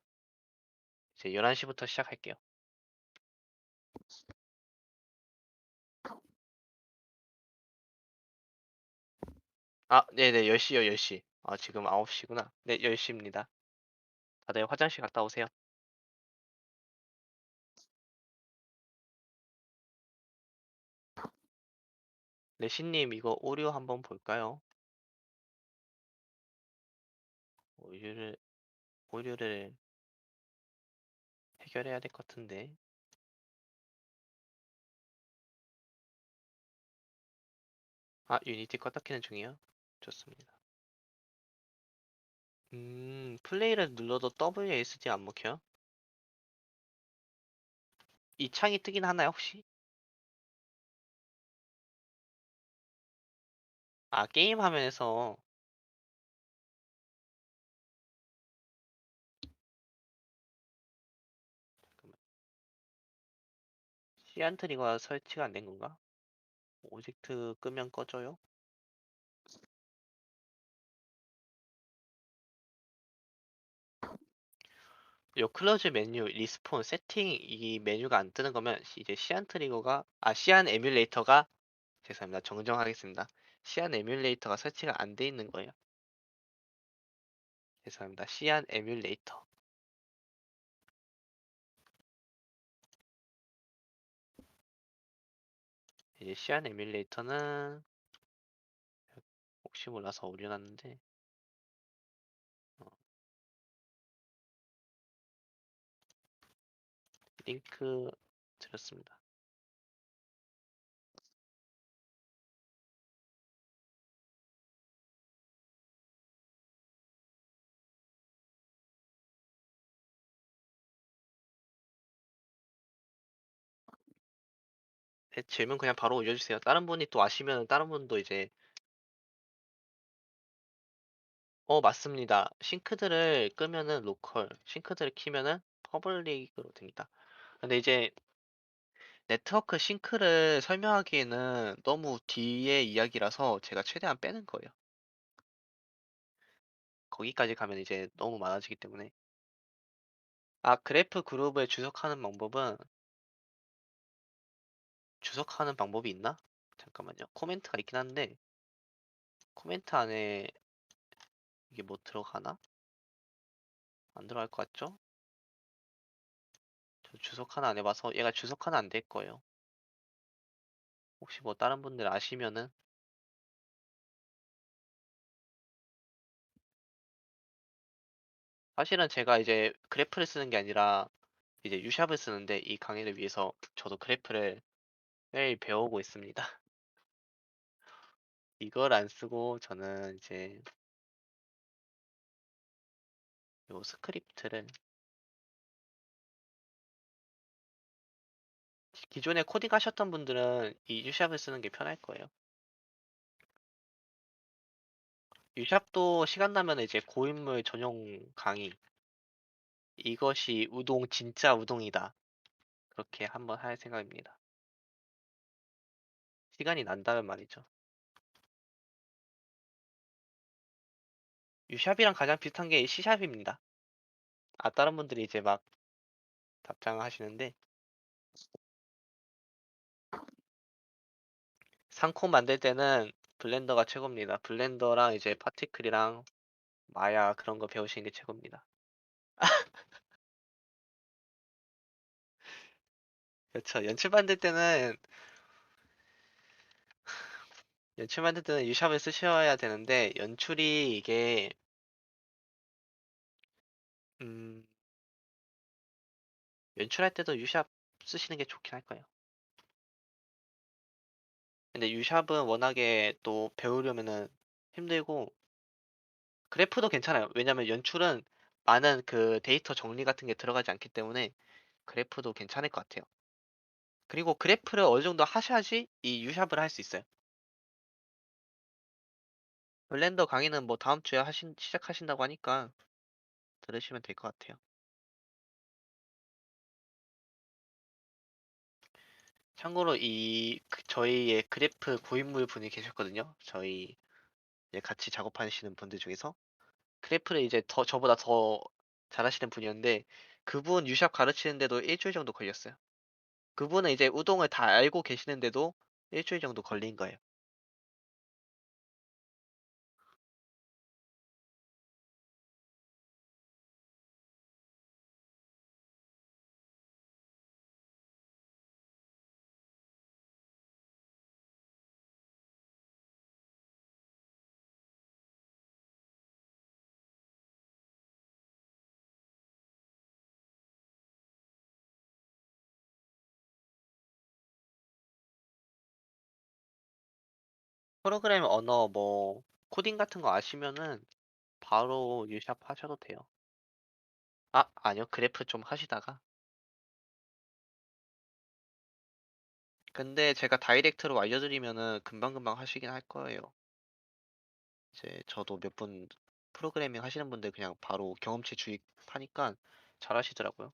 이제 11시부터 시작할게요. 아, 네네, 10시요, 10시. 아, 지금 9시구나. 네, 10시입니다. 다들 화장실 갔다 오세요. 네, 신님, 이거 오류 한번 볼까요? 오류를, 오류를 해결해야 될 것 같은데. 아, 유니티 껐다 키는 중이요? 좋습니다. 플레이를 눌러도 WASD 안 먹혀요? 이 창이 뜨긴 하나요, 혹시? 아, 게임 화면에서 시안 트리거가 설치가 안 된 건가? 오젝트 끄면 꺼져요? 요 클로즈 메뉴, 리스폰, 세팅 이 메뉴가 안 뜨는 거면 이제 시안 에뮬레이터가 죄송합니다. 정정하겠습니다. 시안 에뮬레이터가 설치가 안 돼 있는 거예요. 죄송합니다. 시안 에뮬레이터. 이제 시안 에뮬레이터는 혹시 몰라서 올려놨는데 어, 링크 드렸습니다. 네, 질문 그냥 바로 올려주세요. 다른 분이 또 아시면 다른 분도 이제 맞습니다. 싱크드를 끄면은 로컬, 싱크드를 키면은 퍼블릭으로 됩니다. 근데 이제 네트워크 싱크를 설명하기에는 너무 뒤의 이야기라서 제가 최대한 빼는 거예요. 거기까지 가면 이제 너무 많아지기 때문에. 아, 그래프 그룹에 주석하는 방법이 있나? 잠깐만요. 코멘트가 있긴 한데, 코멘트 안에 이게 뭐 들어가나? 안 들어갈 것 같죠? 저 주석 하나 안 해봐서 얘가 주석 하나 안 될 거예요. 혹시 뭐 다른 분들 아시면은, 사실은 제가 이제 그래프를 쓰는 게 아니라 이제 유샵을 쓰는데 이 강의를 위해서 저도 그래프를 매일 배우고 있습니다. 이걸 안 쓰고 저는 이제 요 스크립트를 기존에 코딩하셨던 분들은 이 유샵을 쓰는 게 편할 거예요. 유샵도 시간 나면 이제 고인물 전용 강의 이것이 우동 진짜 우동이다. 그렇게 한번 할 생각입니다. 시간이 난다면 말이죠. 유샵이랑 가장 비슷한 게 C샵입니다. 아, 다른 분들이 이제 막 답장하시는데 상코 만들 때는 블렌더가 최고입니다. 블렌더랑 이제 파티클이랑 마야 그런 거 배우시는 게 최고입니다. 그렇죠. 연출 만들 때는 유샵을 쓰셔야 되는데 연출이 이게 음, 연출할 때도 유샵 쓰시는 게 좋긴 할 거예요. 근데 유샵은 워낙에 또 배우려면은 힘들고 그래프도 괜찮아요. 왜냐면 연출은 많은 그 데이터 정리 같은 게 들어가지 않기 때문에 그래프도 괜찮을 것 같아요. 그리고 그래프를 어느 정도 하셔야지 이 유샵을 할 수 있어요. 블렌더 강의는 뭐 다음 주에 시작하신다고 하니까 들으시면 될 것 같아요. 참고로 저희의 그래프 고인물 분이 계셨거든요. 저희 이제 같이 작업하시는 분들 중에서 그래프를 이제 저보다 더 잘하시는 분이었는데 그분 유샵 가르치는데도 일주일 정도 걸렸어요. 그분은 이제 우동을 다 알고 계시는데도 일주일 정도 걸린 거예요. 프로그램 언어 뭐 코딩 같은 거 아시면은 바로 유샵 하셔도 돼요. 아, 아니요. 그래프 좀 하시다가. 근데 제가 다이렉트로 알려드리면은 금방금방 하시긴 할 거예요. 이제 저도 몇 분 프로그래밍 하시는 분들 그냥 바로 경험치 주입하니까 잘하시더라고요.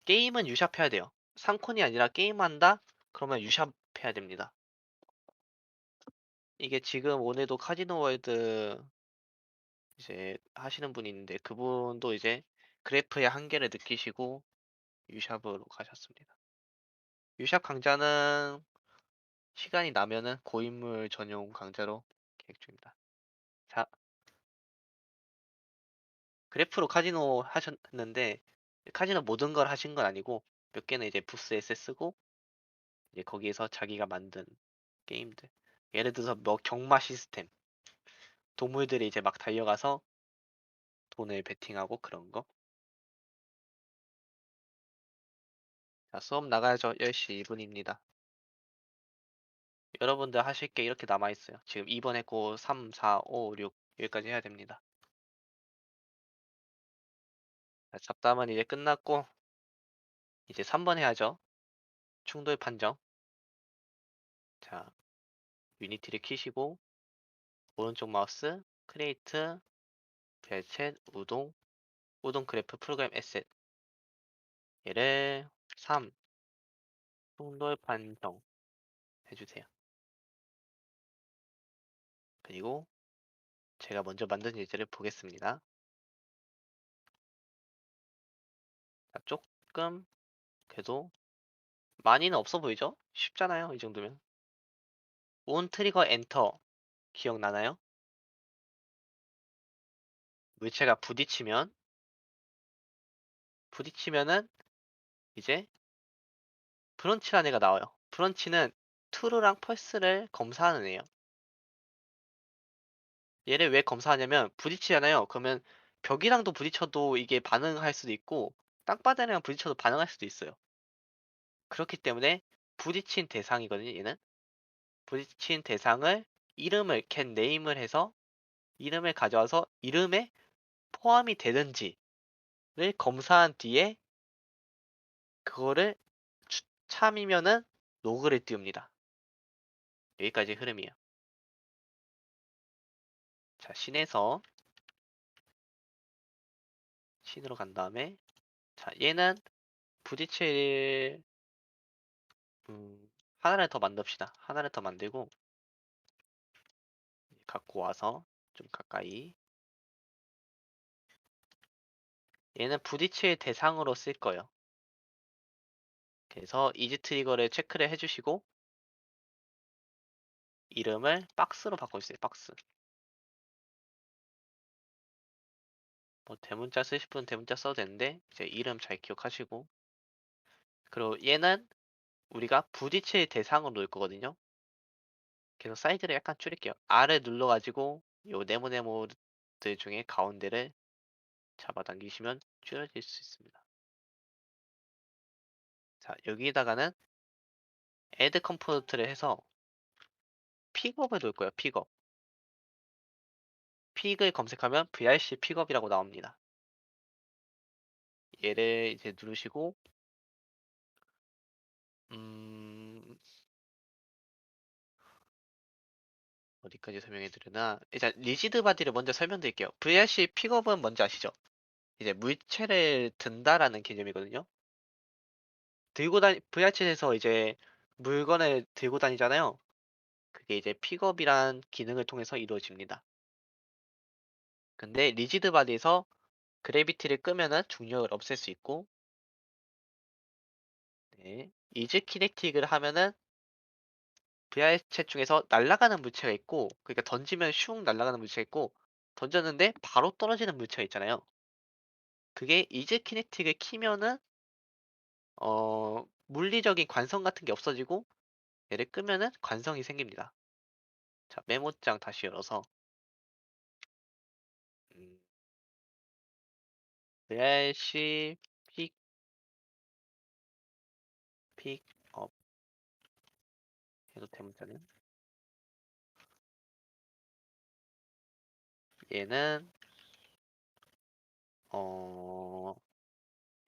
게임은 유샵 해야 돼요. 상콘이 아니라 게임한다? 그러면 유샵 해야 됩니다. 이게 지금 오늘도 카지노 월드 이제 하시는 분이 있는데 그분도 이제 그래프의 한계를 느끼시고 유샵으로 가셨습니다. 유샵 강좌는 시간이 나면은 고인물 전용 강좌로 계획 중입니다. 자, 그래프로 카지노 하셨는데 카지노 모든 걸 하신 건 아니고 몇 개는 이제 부스에 쓰고 이제 거기에서 자기가 만든 게임들. 예를 들어서 뭐 경마 시스템, 동물들이 이제 막 달려가서 돈을 베팅하고 그런 거. 자, 수업 나가야죠. 10시 2분입니다. 여러분들 하실 게 이렇게 남아 있어요. 지금 2번 했고 3, 4, 5, 6 여기까지 해야 됩니다. 자, 잡담은 이제 끝났고 이제 3번 해야죠. 충돌 판정. 자, 유니티를 키시고 오른쪽 마우스 크리에이트 별챗 우동 그래프 프로그램 에셋 얘를 3 충돌 판정 해주세요. 그리고 제가 먼저 만든 예제를 보겠습니다. 자, 조금 그래도 많이는 없어 보이죠? 쉽잖아요, 이 정도면. 온 트리거 엔터 기억나나요? 물체가 부딪히면은 이제 브런치라는 애가 나와요. 브런치는 true랑 false를 검사하는 애예요. 얘를 왜 검사하냐면 부딪히잖아요. 그러면 벽이랑도 부딪혀도 이게 반응할 수도 있고 땅바닥이랑 부딪혀도 반응할 수도 있어요. 그렇기 때문에 부딪힌 대상이거든요, 얘는. 부딪힌 대상을 이름을 can name을 해서 이름을 가져와서 이름에 포함이 되는지를 검사한 뒤에 그거를 참이면은 로그를 띄웁니다. 여기까지 흐름이에요. 자, 신으로 간 다음에 자, 얘는 부딪힐 하나를 더 만듭시다. 하나를 더 만들고 갖고 와서 좀 가까이 얘는 부딪힐 대상으로 쓸 거예요. 그래서 이지 트리거를 체크를 해주시고 이름을 박스로 바꿔주세요. 박스. 뭐 대문자 쓰실 분은 대문자 써도 되는데 이제 이름 잘 기억하시고 그리고 얘는 우리가 부딪힐 대상으로 놓을 거거든요. 그래서 사이즈를 약간 줄일게요. R을 눌러가지고 요 네모네모들 중에 가운데를 잡아당기시면 줄여질 수 있습니다. 자, 여기에다가는 add component를 해서 픽업을 놓을 거예요. 픽업. 픽을 검색하면 vrc 픽업이라고 나옵니다. 얘를 이제 누르시고 음, 어디까지 설명해 드리나? 일단 리지드 바디를 먼저 설명드릴게요. vrc 픽업은 뭔지 아시죠? 이제 물체를 든다라는 개념이거든요. VRC에서 이제 물건을 들고 다니잖아요. 그게 이제 픽업이란 기능을 통해서 이루어집니다. 근데 리지드 바디에서 그래비티를 끄면은 중력을 없앨 수 있고, 네. 이즈 키네틱을 하면은 VRC 중에서 날아가는 물체가 있고, 그러니까 던지면 슝 날아가는 물체가 있고, 던졌는데 바로 떨어지는 물체가 있잖아요. 그게 이즈 키네틱을 키면은 물리적인 관성 같은 게 없어지고 얘를 끄면은 관성이 생깁니다. 자, 메모장 다시 열어서 음, VRC 픽업 해도 대문자는 얘는 어,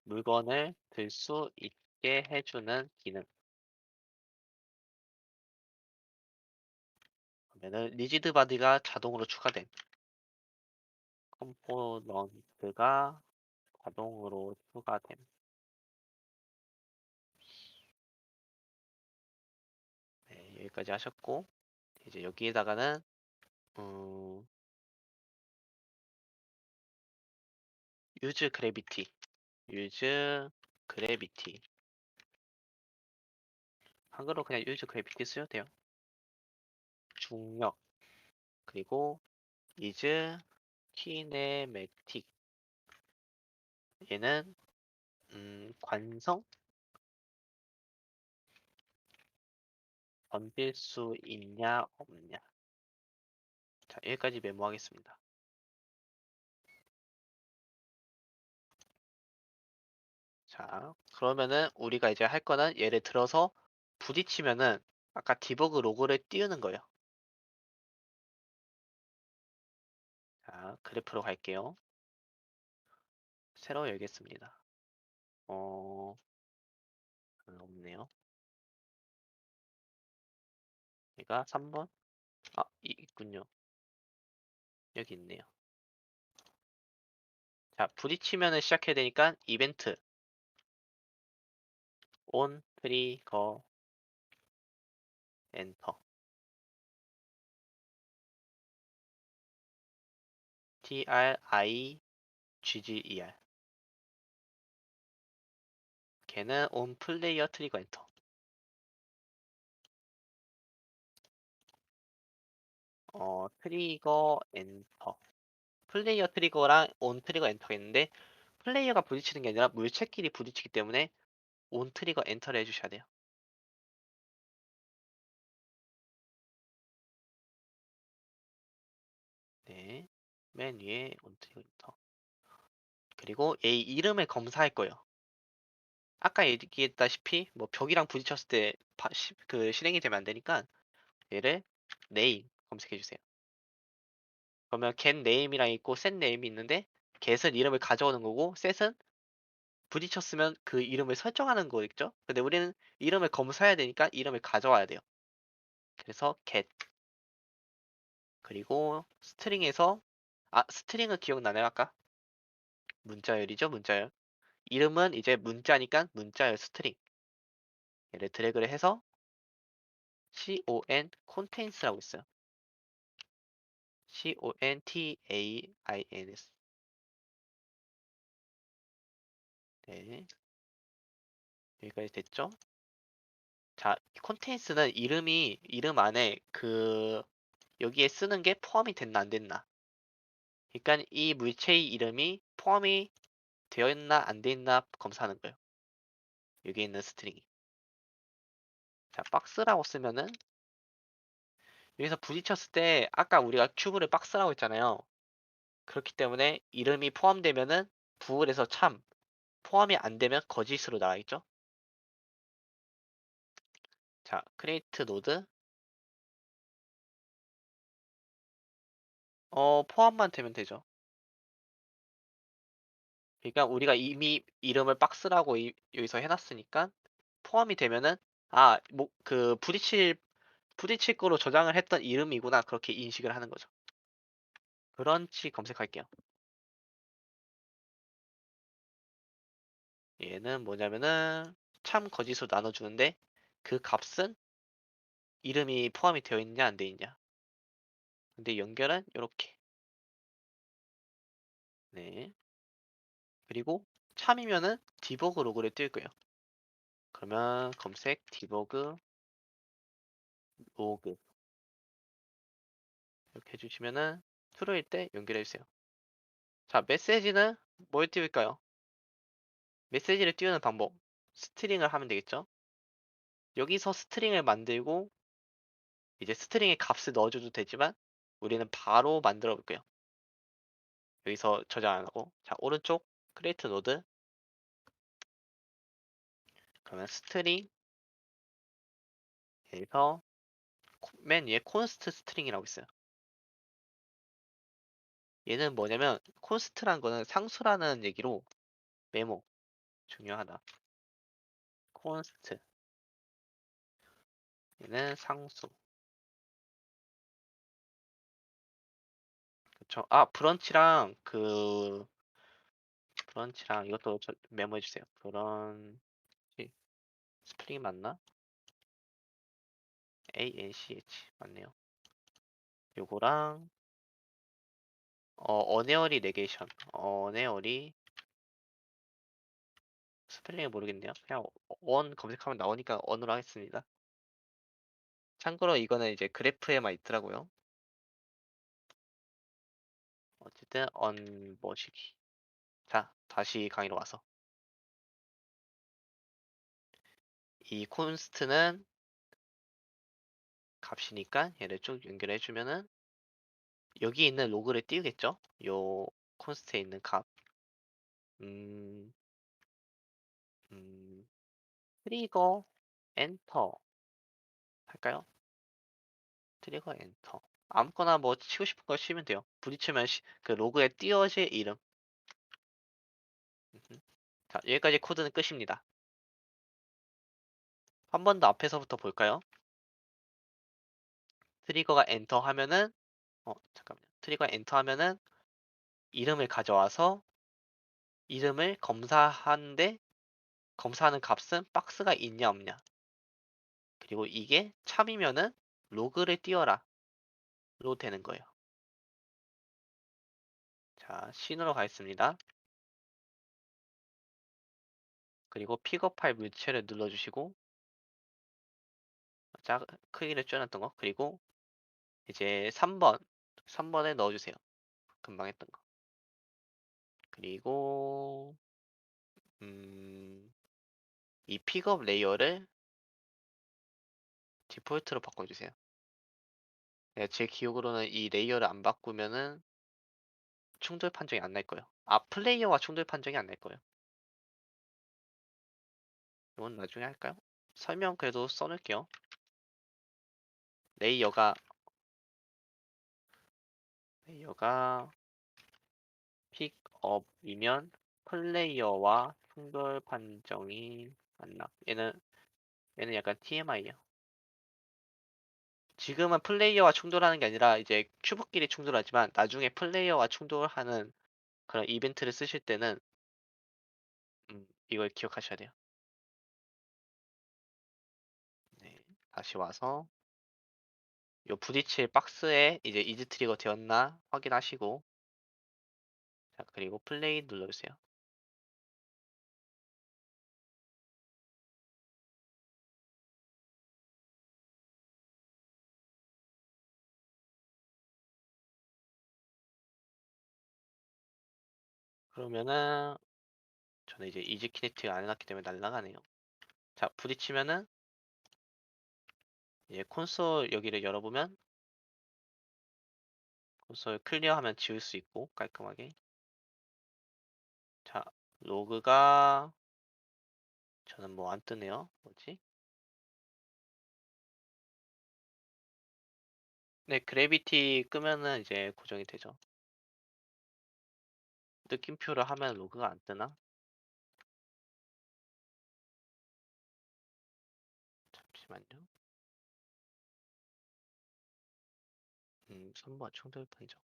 물건을 들 수 있게 해주는 기능. 그러면은 리지드 바디가 자동으로 추가된 컴포넌트가 자동으로 추가됨. 네, 여기까지 하셨고 이제 여기에다가는 음, use gravity, use gravity 한글로 그냥 use gravity 쓰셔도 돼요. 중력 그리고 is kinematic 얘는 관성 던질 수 있냐 없냐. 자, 여기까지 메모하겠습니다. 자, 그러면은 우리가 이제 할 거는 예를 들어서 부딪히면은 아까 디버그 로고를 띄우는 거예요. 자, 그래프로 갈게요. 새로 열겠습니다. 없네요. 얘가 3번? 아, 있군요. 여기 있네요. 자, 부딪히면은 시작해야 되니까 이벤트 on 트리거 엔터 trigger 걔는 on 플레이어 트리거 엔터 트리거 엔터 플레이어 트리거랑 온 트리거 엔터가 있는데 플레이어가 부딪히는 게 아니라 물체끼리 부딪히기 때문에 온 트리거 엔터를 해주셔야 돼요. 네, 맨 위에 온 트리거 엔터. 그리고 얘 이름을 검사할 거예요. 아까 얘기했다시피 뭐 벽이랑 부딪혔을 때 그 실행이 되면 안 되니까 얘를 name 검색해 주세요. 그러면 get name이랑 있고 set name이 있는데 get은 이름을 가져오는 거고 set은 부딪혔으면 그 이름을 설정하는 거겠죠? 근데 우리는 이름을 검사해야 되니까 이름을 가져와야 돼요. 그래서 get 그리고 스트링에서 스트링은 기억나나요 아까? 문자열이죠 문자열. 이름은 이제 문자니까 문자열 스트링. 얘를 드래그를 해서 contains 라고 있어요. contains. 네, 여기까지 됐죠? 자, contains는 이름 안에 여기에 쓰는 게 포함이 됐나 안 됐나. 그러니까 이 물체의 이름이 포함이 되어 있나 안 되어 있나 검사하는 거예요. 여기 있는 스트링이. 자, 박스라고 쓰면은 여기서 부딪혔을 때 아까 우리가 큐브를 박스라고 했잖아요. 그렇기 때문에 이름이 포함되면은 부을에서 참, 포함이 안 되면 거짓으로 나와 있죠. 자, create node. 포함만 되면 되죠. 그러니까 우리가 이미 이름을 박스라고 여기서 해놨으니까 포함이 되면은 뭐 그 부딪힐 거로 저장을 했던 이름이구나 그렇게 인식을 하는 거죠. 브런치 검색할게요. 얘는 뭐냐면은 참 거짓으로 나눠주는데 그 값은 이름이 포함이 되어 있냐 안 되어 있냐. 근데 연결은 이렇게. 네. 그리고 참이면은 디버그 로그를 띄울 거예요. 그러면 검색 디버그 로그 이렇게 해주시면은 true일 때 연결해 주세요. 자, 메시지는 뭘 띄울까요? 메시지를 띄우는 방법. 스트링을 하면 되겠죠? 여기서 스트링을 만들고 이제 스트링의 값을 넣어줘도 되지만 우리는 바로 만들어 볼게요. 여기서 저장 안 하고. 자, 오른쪽 create node. 그러면 스트링에서 맨 위에 const string이라고 있어요. 얘는 뭐냐면 const란 거는 상수라는 얘기로 메모 중요하다. const 얘는 상수. 그쵸? 브런치랑 이것도 메모해 주세요. 브런치 스펠링이 맞나? ANCH 맞네요. 요거랑 어네어리 네게이션. 어네어리 스펠링을 모르겠네요. 그냥 원 검색하면 나오니까 언으로 하겠습니다. 참고로 이거는 이제 그래프에만 있더라고요. 어쨌든 언머시기. 자, 다시 강의로 와서 이 콘스트는 값이니까 얘를 쭉 연결해 주면은 여기 있는 로그를 띄우겠죠? 요 콘스트에 있는 값. 음, 음, 트리거 엔터 할까요? 트리거 엔터. 아무거나 뭐 치고 싶은 거 치면 돼요. 부딪히면 그 로그에 띄어질 이름. 자, 여기까지 코드는 끝입니다. 한 번 더 앞에서부터 볼까요? 트리거가 엔터 하면은 잠깐만요. 트리거 엔터 하면은 이름을 가져와서 이름을 검사하는데 검사하는 값은 박스가 있냐 없냐. 그리고 이게 참이면은 로그를 띄워라 로 되는 거예요. 자, 씬으로 가겠습니다. 그리고 픽업 파일 물체를 눌러주시고 크기를 줄여놨던 거 그리고 이제 3번에 넣어주세요. 금방 했던 거. 그리고 이 픽업 레이어를 디폴트로 바꿔주세요. 네, 제 기억으로는 이 레이어를 안 바꾸면은 충돌 판정이 안 날 거예요. 플레이어와 충돌 판정이 안 날 거예요. 이건 나중에 할까요? 설명 그래도 써놓을게요. 레이어가 레이어가 픽업이면 플레이어와 충돌 판정이 맞나? 얘는 약간 TMI야. 지금은 플레이어와 충돌하는 게 아니라 이제 큐브끼리 충돌하지만 나중에 플레이어와 충돌하는 그런 이벤트를 쓰실 때는 이걸 기억하셔야 돼요. 네, 다시 와서 요 부딪힐 박스에 이제 이즈 트리거 되었나 확인하시고 자 그리고 플레이 눌러주세요. 그러면은 저는 이제 이즈 키네틱 안 해놨기 때문에 날라가네요. 자 부딪히면은 이제 콘솔 여기를 열어보면 콘솔 클리어하면 지울 수 있고 깔끔하게. 자 로그가 저는 뭐 안 뜨네요. 뭐지? 네 그래비티 끄면은 이제 고정이 되죠. 느낌표를 하면 로그가 안 뜨나? 잠시만요. 3번 충돌 판정.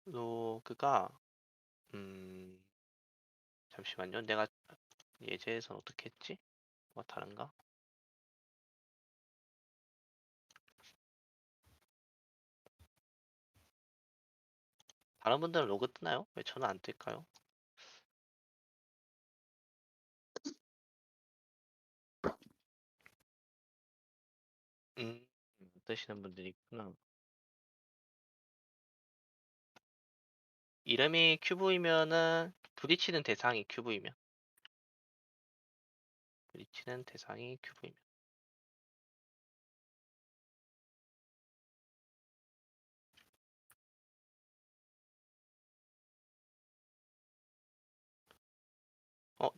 로그가 음 잠시만요. 내가 예제에선 어떻게 했지? 뭐 다른가? 다른 분들은 로그 뜨나요? 왜 저는 안 뜰까요? 뜨시는 분들이 있구나. 이름이 큐브이면은 부딪히는 대상이 큐브이면 부딪히는 대상이 큐브이면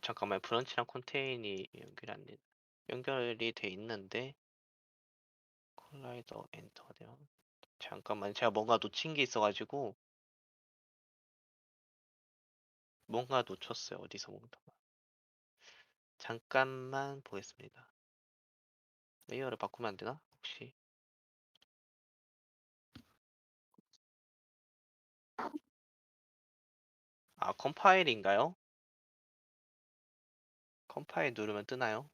잠깐만 브런치랑 컨테인이 연결이 돼 있는데 콜라이더 엔터가 돼요. 잠깐만 제가 뭔가 놓친 게 있어가지고 뭔가 놓쳤어요. 어디서 뭔가 잠깐만 보겠습니다. 레이어를 바꾸면 안 되나? 혹시 컴파일인가요? 컴파일 누르면 뜨나요?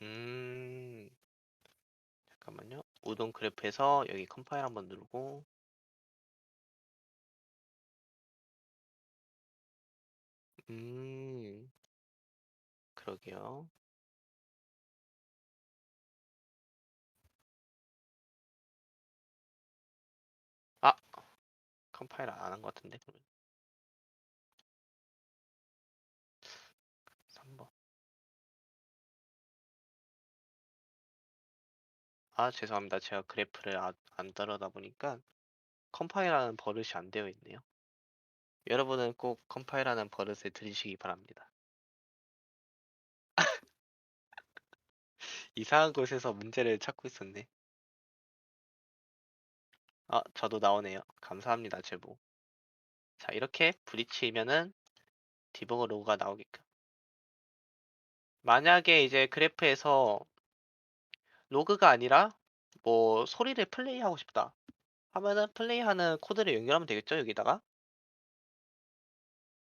음, 잠깐만요. 우동 그래프에서 여기 컴파일 한번 누르고, 음, 그러게요. 아, 컴파일 안 한 것 같은데. 3번. 죄송합니다. 제가 그래프를 안 따르다 보니까 컴파일하는 버릇이 안 되어 있네요. 여러분은 꼭 컴파일하는 버릇을 들이시기 바랍니다. 이상한 곳에서 문제를 찾고 있었네. 저도 나오네요. 감사합니다, 제보. 자, 이렇게 부딪히면은 디버거 로그가 나오게끔. 만약에 이제 그래프에서 로그가 아니라 뭐 소리를 플레이하고 싶다 하면은 플레이하는 코드를 연결하면 되겠죠, 여기다가?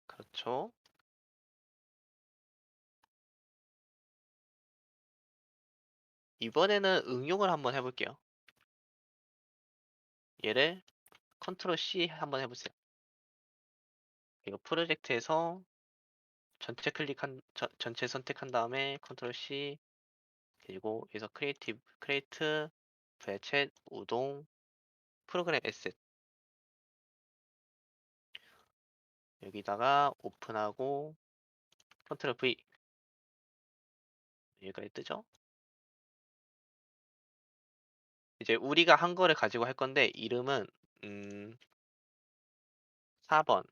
그렇죠. 이번에는 응용을 한번 해볼게요. 얘를 컨트롤 C 한번 해보세요. 이거 프로젝트에서 전체 선택한 다음에 컨트롤 C 그리고 여기서 크리에이트 브레챗 우동 프로그램 에셋 여기다가 오픈하고 컨트롤 V 여기까지 뜨죠? 이제 우리가 한 거를 가지고 할 건데 이름은 음 4번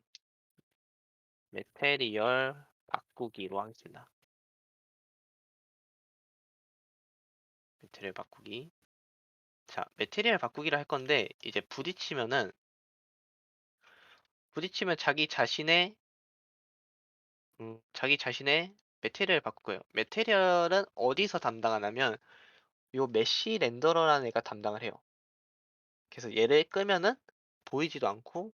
메테리얼 바꾸기로 하겠습니다. 메테리얼 바꾸기. 자, 메테리얼 바꾸기를 할 건데 이제 부딪히면 자기 자신의 메테리얼을 바꿀 거예요. 메테리얼은 어디서 담당하냐면 요 메쉬 렌더러라는 애가 담당을 해요. 그래서 얘를 끄면은 보이지도 않고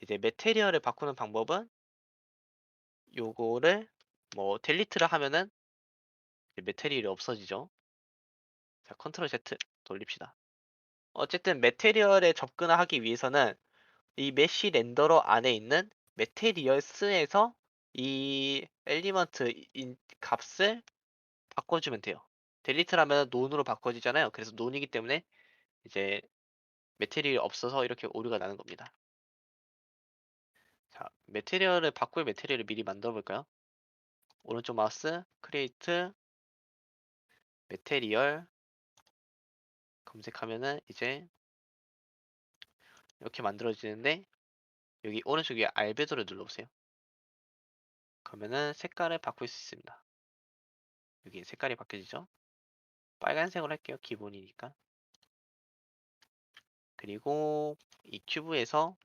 이제 메테리얼을 바꾸는 방법은 요거를 뭐 델리트를 하면은 이제 메테리얼이 없어지죠. 자, 컨트롤 Z 돌립시다. 어쨌든 메테리얼에 접근하기 위해서는 이 메쉬 렌더러 안에 있는 메테리얼스에서 이 엘리먼트 값을 바꿔주면 돼요. 델리트를 하면 논으로 바꿔지잖아요. 그래서 논이기 때문에 이제 메테리얼이 없어서 이렇게 오류가 나는 겁니다. 자, 메테리얼을 바꿀 메테리얼을 미리 만들어 볼까요? 오른쪽 마우스 크리에이트 메테리얼 검색하면은 이제 이렇게 만들어지는데 여기 오른쪽에 알베도를 눌러보세요. 그러면은 색깔을 바꿀 수 있습니다. 여기 색깔이 바뀌어지죠? 빨간색으로 할게요. 기본이니까. 그리고 이 큐브에서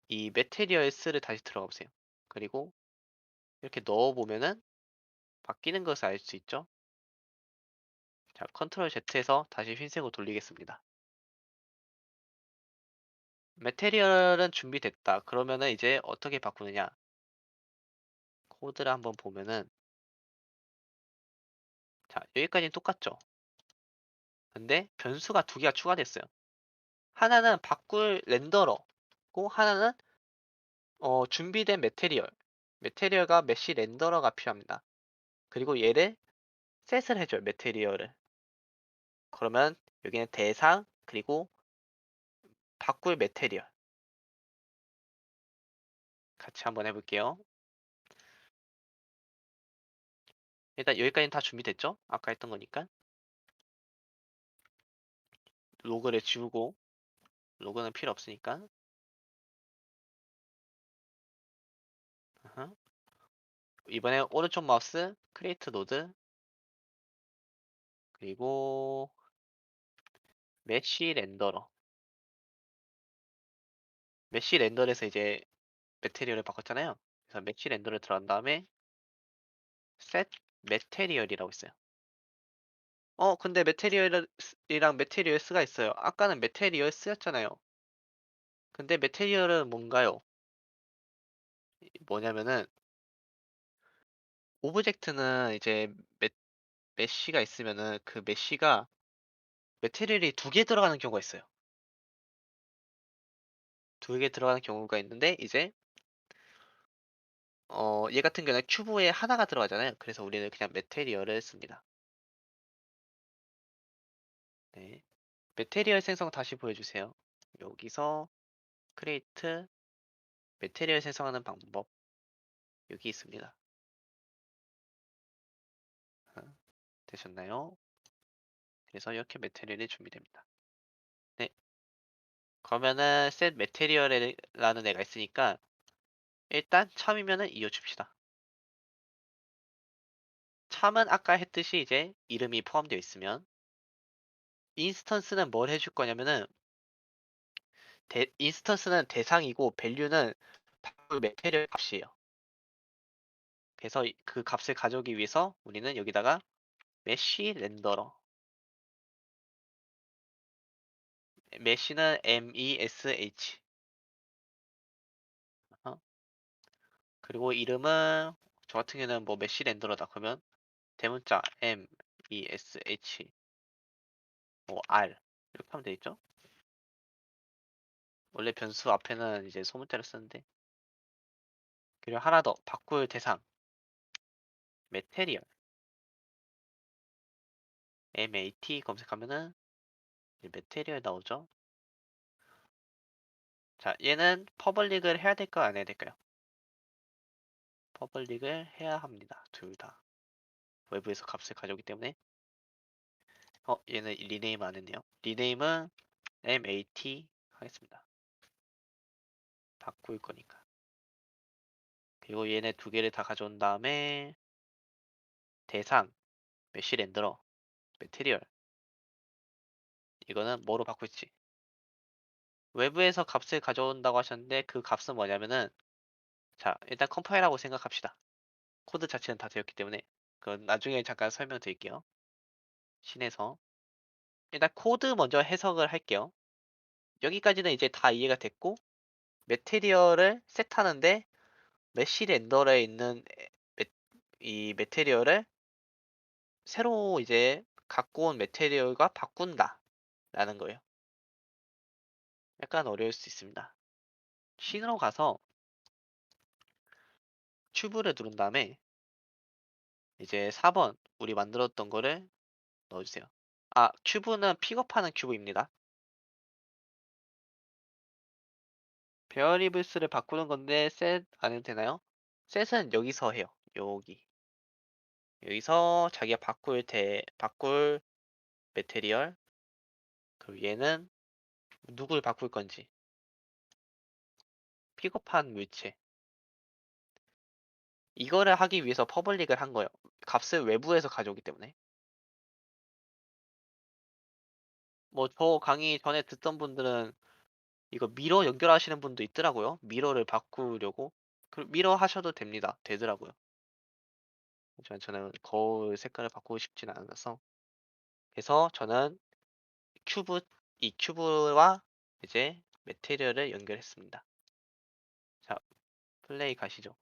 이 메테리얼스를 다시 들어가 보세요. 그리고 이렇게 넣어 보면은 바뀌는 것을 알 수 있죠. 자, 컨트롤 Z에서 다시 흰색으로 돌리겠습니다. 메테리얼은 준비됐다. 그러면은 이제 어떻게 바꾸느냐? 코드를 한번 보면은 자, 여기까지는 똑같죠. 근데 변수가 두 개가 추가됐어요. 하나는 바꿀 렌더러고 하나는 준비된 메테리얼과 메쉬 렌더러가 필요합니다. 그리고 얘를 셋을 해줘요. 메테리얼을. 그러면 여기는 대상 그리고 바꿀 메테리얼 같이 한번 해볼게요. 일단 여기까지는 다 준비됐죠? 아까 했던 거니까. 로그를 지우고 로그는 필요 없으니까. 어허. 이번에 오른쪽 마우스 크리에이트 노드 그리고 메쉬 렌더러 메쉬 렌더에서 이제 메테리얼을 바꿨잖아요. 그래서 메쉬 렌더를 들어간 다음에 set 메테리얼이라고 있어요. 근데 메테리얼이랑 메테리얼스가 있어요. 아까는 메테리얼스였잖아요. 근데 메테리얼은 뭔가요? 뭐냐면은 오브젝트는 이제 메쉬가 있으면은 그 메쉬가 메테리얼이 두 개 들어가는 경우가 있어요. 두 개 들어가는 경우가 있는데 이제 얘 같은 경우는 큐브에 하나가 들어가잖아요. 그래서 우리는 그냥 메테리얼을 씁니다. 네. 메테리얼 생성 다시 보여주세요. 여기서 크리에이트 메테리얼 생성하는 방법 여기 있습니다. 어, 되셨나요? 그래서 이렇게 메테리얼이 준비됩니다. 네. 그러면은 set 메테리얼이라는 애가 있으니까 일단 참이면은 이어줍시다. 참은 아까 했듯이 이제 이름이 포함되어 있으면 인스턴스는 뭘 해줄 거냐면은 인스턴스는 대상이고 밸류는 바꿀 메테리얼 값이에요. 그래서 그 값을 가져오기 위해서 우리는 여기다가 메쉬 렌더러 메쉬는 MESH 어? 그리고 이름은 저 같은 경우는 뭐 메쉬 렌더러다 그러면 대문자 MESH 뭐 R 이렇게 하면 되겠죠? 원래 변수 앞에는 이제 소문자를 쓰는데 그리고 하나 더 바꿀 대상 메테리얼 MAT 검색하면은 메테리얼 나오죠? 자, 얘는 퍼블릭을 해야 될까요? 안 해야 될까요? 퍼블릭을 해야 합니다. 둘 다. 외부에서 값을 가져오기 때문에 얘는 리네임 안 했네요. 리네임은 mat 하겠습니다. 바꿀 거니까. 그리고 얘네 두 개를 다 가져온 다음에 대상, 메쉬 렌더러, 매테리얼 이거는 뭐로 바꿀지. 외부에서 값을 가져온다고 하셨는데 그 값은 뭐냐면은 자 일단 컴파일하고 생각합시다. 코드 자체는 다 되었기 때문에 그건 나중에 잠깐 설명드릴게요. 신에서 일단 코드 먼저 해석을 할게요. 여기까지는 이제 다 이해가 됐고 매테리얼을 셋하는데 메쉬 렌더러에 있는 이 매테리얼을 새로 이제 갖고 온 매테리얼과 바꾼다 라는 거예요. 약간 어려울 수 있습니다. 신으로 가서 튜브를 누른 다음에 이제 4번 우리 만들었던 거를 넣어주세요. 아, 튜브는 픽업하는 큐브입니다. 베어리블스를 바꾸는 건데 셋 안 해도 되나요? 셋은 여기서 해요. 여기서 자기가 바꿀 매테리얼 그리고 얘는 누굴 바꿀 건지 픽업한 물체 이거를 하기 위해서 퍼블릭을 한 거예요. 값을 외부에서 가져오기 때문에 뭐 저 강의 전에 듣던 분들은 이거 미러 연결하시는 분도 있더라고요. 미러를 바꾸려고 그 미러 하셔도 됩니다. 되더라고요. 하지만 저는 거울 색깔을 바꾸고 싶지는 않아서 그래서 저는 큐브 이 큐브와 이제 매테리얼을 연결했습니다. 자, 플레이 가시죠.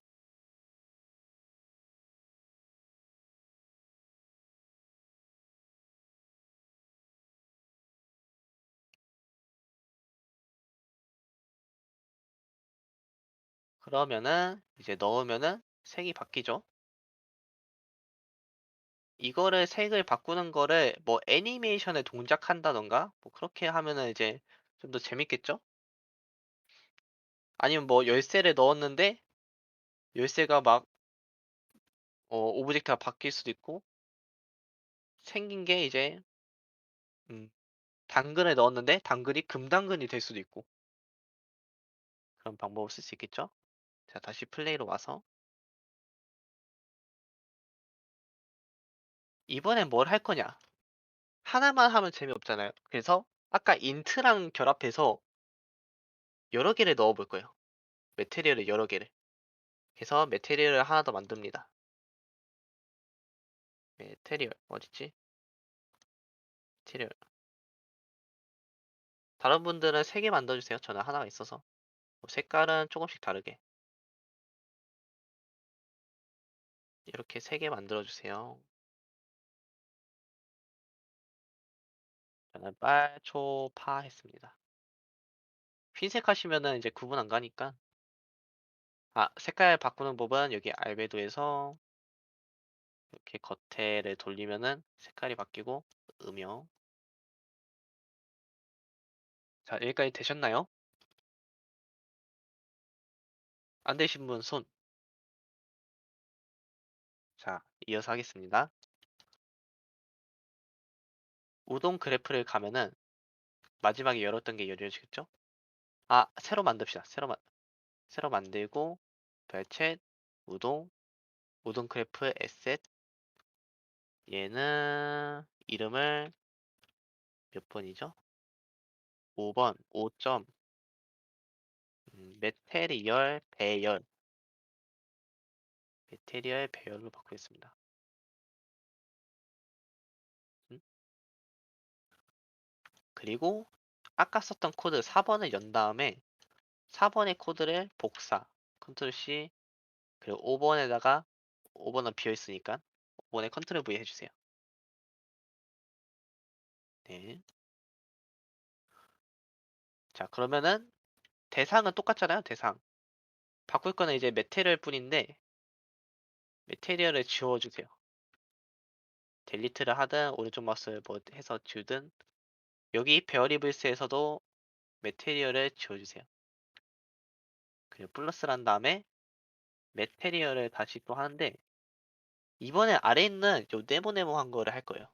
그러면은 이제 넣으면은 색이 바뀌죠. 이거를 색을 바꾸는 거를 뭐 애니메이션에 동작한다던가 뭐 그렇게 하면은 이제 좀 더 재밌겠죠? 아니면 뭐 열쇠를 넣었는데 열쇠가 막 오브젝트가 바뀔 수도 있고 생긴 게 이제 음, 당근을 넣었는데 당근이 금당근이 될 수도 있고 그런 방법을 쓸 수 있겠죠? 자, 다시 플레이로 와서 이번엔 뭘 할 거냐? 하나만 하면 재미없잖아요. 그래서 아까 인트랑 결합해서 여러 개를 넣어 볼 거예요. 매테리얼을 여러 개를. 그래서 매테리얼을 하나 더 만듭니다. 매테리얼 어딨지? 매테리얼. 다른 분들은 3개 만들어주세요. 저는 하나가 있어서. 뭐 색깔은 조금씩 다르게. 이렇게 3개 만들어주세요. 저는 빨초파 했습니다. 흰색 하시면은 이제 구분 안 가니까. 아, 색깔 바꾸는 법은 여기 알베도에서 이렇게 겉에를 돌리면은 색깔이 바뀌고 음영. 자, 여기까지 되셨나요? 안 되신 분 손. 자, 이어서 하겠습니다. 우동 그래프를 가면은 마지막에 열었던 게 열려지겠죠? 아, 새로 만듭시다. 새로 만들고 별챗 우동 우동 크래프 에셋 얘는 이름을 몇 번이죠? 5번 5점 메테리얼 배열 메테리얼 배열로 바꾸겠습니다. 음, 그리고 아까 썼던 코드 4번을 연 다음에 4번의 코드를 복사 컨트롤 C 그리고 5번에다가 5번은 비어 있으니까 5번에 컨트롤 V 해주세요. 네. 자, 그러면은 대상은 똑같잖아요. 대상. 바꿀 거는 이제 메테리얼 뿐인데 메테리얼을 지워주세요. 델리트를 하든 오른쪽 마우스 뭐 해서 지우든 여기 베어리블스에서도 메테리얼을 지워주세요. 그리고 플러스를 한 다음에 메테리얼을 다시 또 하는데 이번에 아래 있는 요 네모네모한 거를 할 거예요.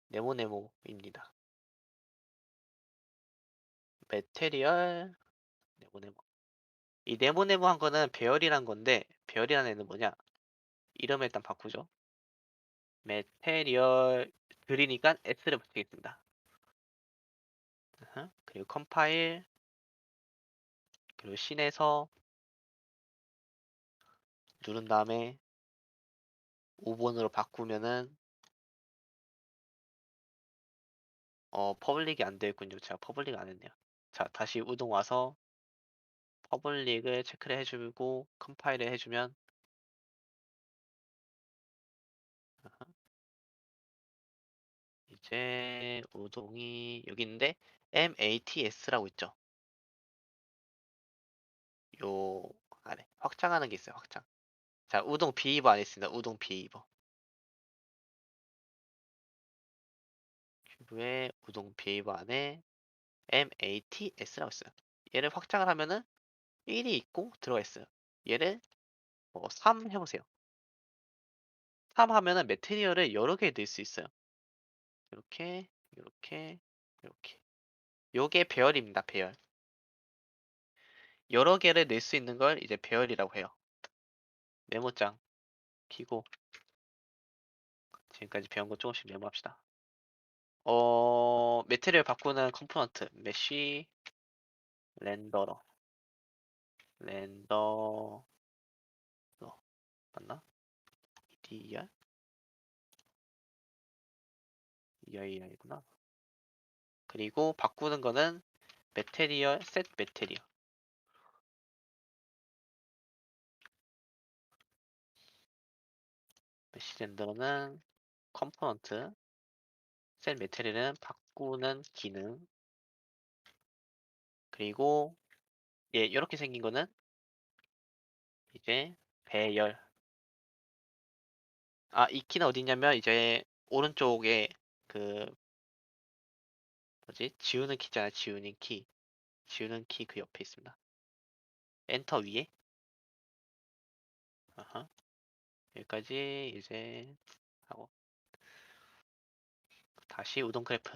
네모네모입니다. 매테리얼 네모네모. 이 네모네모한 거는 배열이란 건데 배열이라는 애는 뭐냐? 이름을 일단 바꾸죠. 매테리얼 들이니까 S를 붙이겠습니다. 그리고 컴파일 그리고 씬에서 누른 다음에 5번으로 바꾸면은 퍼블릭이 안 되어 있군요. 제가 퍼블릭 안 했네요. 자, 다시 우동 와서 퍼블릭을 체크를 해주고 컴파일을 해주면 이제 우동이 여기 있는데 MATS라고 있죠. 요 아래 확장하는 게 있어요. 확장. 자, 우동 비이버 안에 있습니다. 우동 비이버. 큐브에 우동 비이버 안에 MATS라고 있어요. 얘를 확장을 하면은 1이 있고 들어가 있어요. 얘를 3 해보세요. 3 하면은 매테리얼을 여러 개 넣을 수 있어요. 이렇게, 이렇게, 이렇게. 요게 배열입니다. 배열. 여러 개를 낼 수 있는 걸 이제 배열이라고 해요. 메모장 키고 지금까지 배운 거 조금씩 메모합시다. 매트리얼 바꾸는 컴포넌트 메쉬 렌더러 렌더러 맞나? EDR? EIR구나. 그리고 바꾸는 거는 매테리얼 셋 매테리얼 메쉬 렌더러는 컴포넌트 셋 매테리얼은 바꾸는 기능 그리고 예 이렇게 생긴 거는 이제 배열 이 키는 어디냐면 이제 오른쪽에 그 뭐지? 지우는 키잖아. 지우는 키. 지우는 키 그 옆에 있습니다. 엔터 위에. 아하. 여기까지 이제 하고 다시 우동 그래프.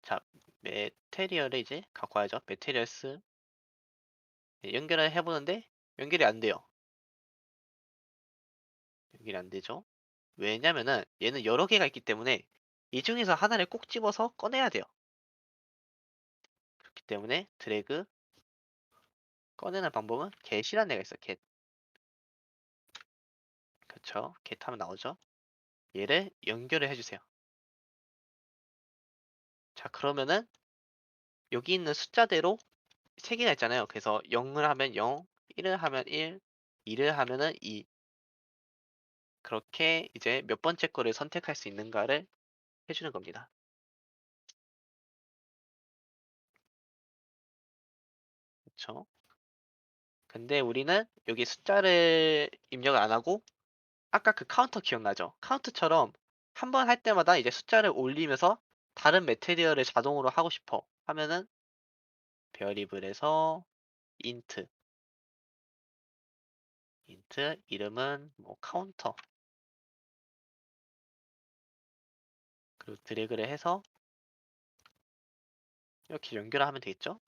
자, 메테리얼을 이제 갖고 와야죠. 메테리얼스 연결을 해보는데 연결이 안 돼요. 연결이 안 되죠. 왜냐면은 얘는 여러 개가 있기 때문에 이 중에서 하나를 꼭 집어서 꺼내야 돼요. 그렇기 때문에 드래그 꺼내는 방법은 get이라는 애가 있어요. get. 그렇죠. get 하면 나오죠. 얘를 연결을 해주세요. 자, 그러면은 여기 있는 숫자대로 3개가 있잖아요. 그래서 0을 하면 0, 1을 하면 1, 2를 하면은 2. 그렇게 이제 몇 번째 거를 선택할 수 있는가를 해주는 겁니다. 그렇죠? 근데 우리는 여기 숫자를 입력을 안 하고 아까 그 카운터 기억나죠? 카운트처럼 한 번 할 때마다 이제 숫자를 올리면서 다른 매테리얼을 자동으로 하고 싶어 하면은 베어리블에서 인트 이름은 뭐 카운터 그리고 드래그를 해서 이렇게 연결하면 되겠죠?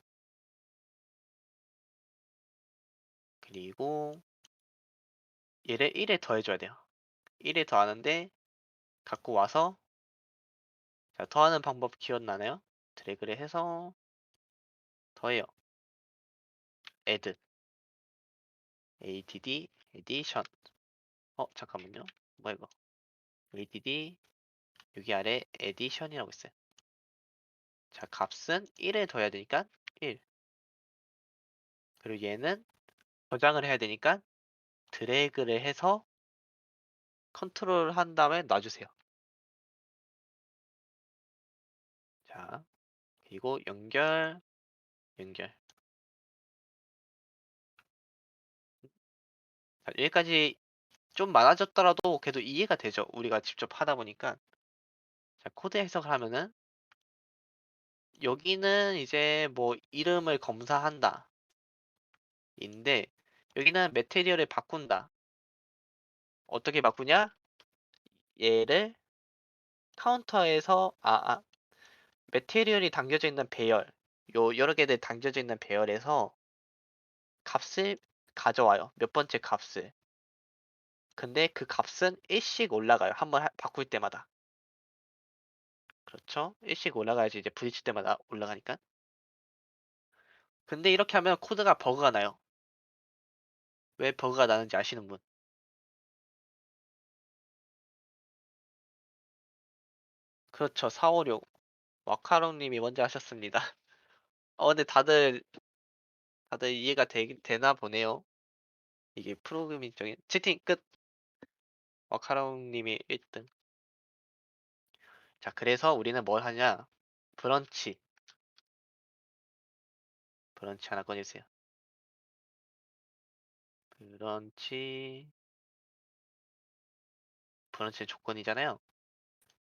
그리고 얘를 1에 더해줘야 돼요. 1에 더하는데 갖고 와서 자, 더하는 방법 기억나나요? 드래그를 해서 더해요. add add addition 잠깐만요. 뭐야 이거 add 여기 아래 addition이라고 있어요. 자, 값은 1에 더해야 되니까 1 그리고 얘는 저장을 해야 되니까 드래그를 해서 컨트롤 한 다음에 놔주세요. 자, 그리고 연결. 자, 여기까지 좀 많아졌더라도 그래도 이해가 되죠. 우리가 직접 하다 보니까. 자, 코드 해석을 하면은 여기는 이제 뭐 이름을 검사한다. 인데 여기는 매테리얼을 바꾼다. 어떻게 바꾸냐? 얘를 카운터에서 매테리얼이 담겨져 있는 배열, 요 여러 개들 담겨져 있는 배열에서 값을 가져와요. 몇 번째 값을. 근데 그 값은 1씩 올라가요. 한번 바꿀 때마다. 그렇죠? 1씩 올라가야지 이제 부딪힐 때마다 올라가니까. 근데 이렇게 하면 코드가 버그가 나요. 왜 버그가 나는지 아시는 분? 그렇죠. 456. 마카롱님이 먼저 하셨습니다. 근데 다들 이해가 되나 보네요. 이게 프로그래밍적인 채팅 끝. 마카롱님이 1등. 자, 그래서 우리는 뭘 하냐? 브런치. 브런치 하나 꺼내주세요. 브런치. 브런치 조건이잖아요.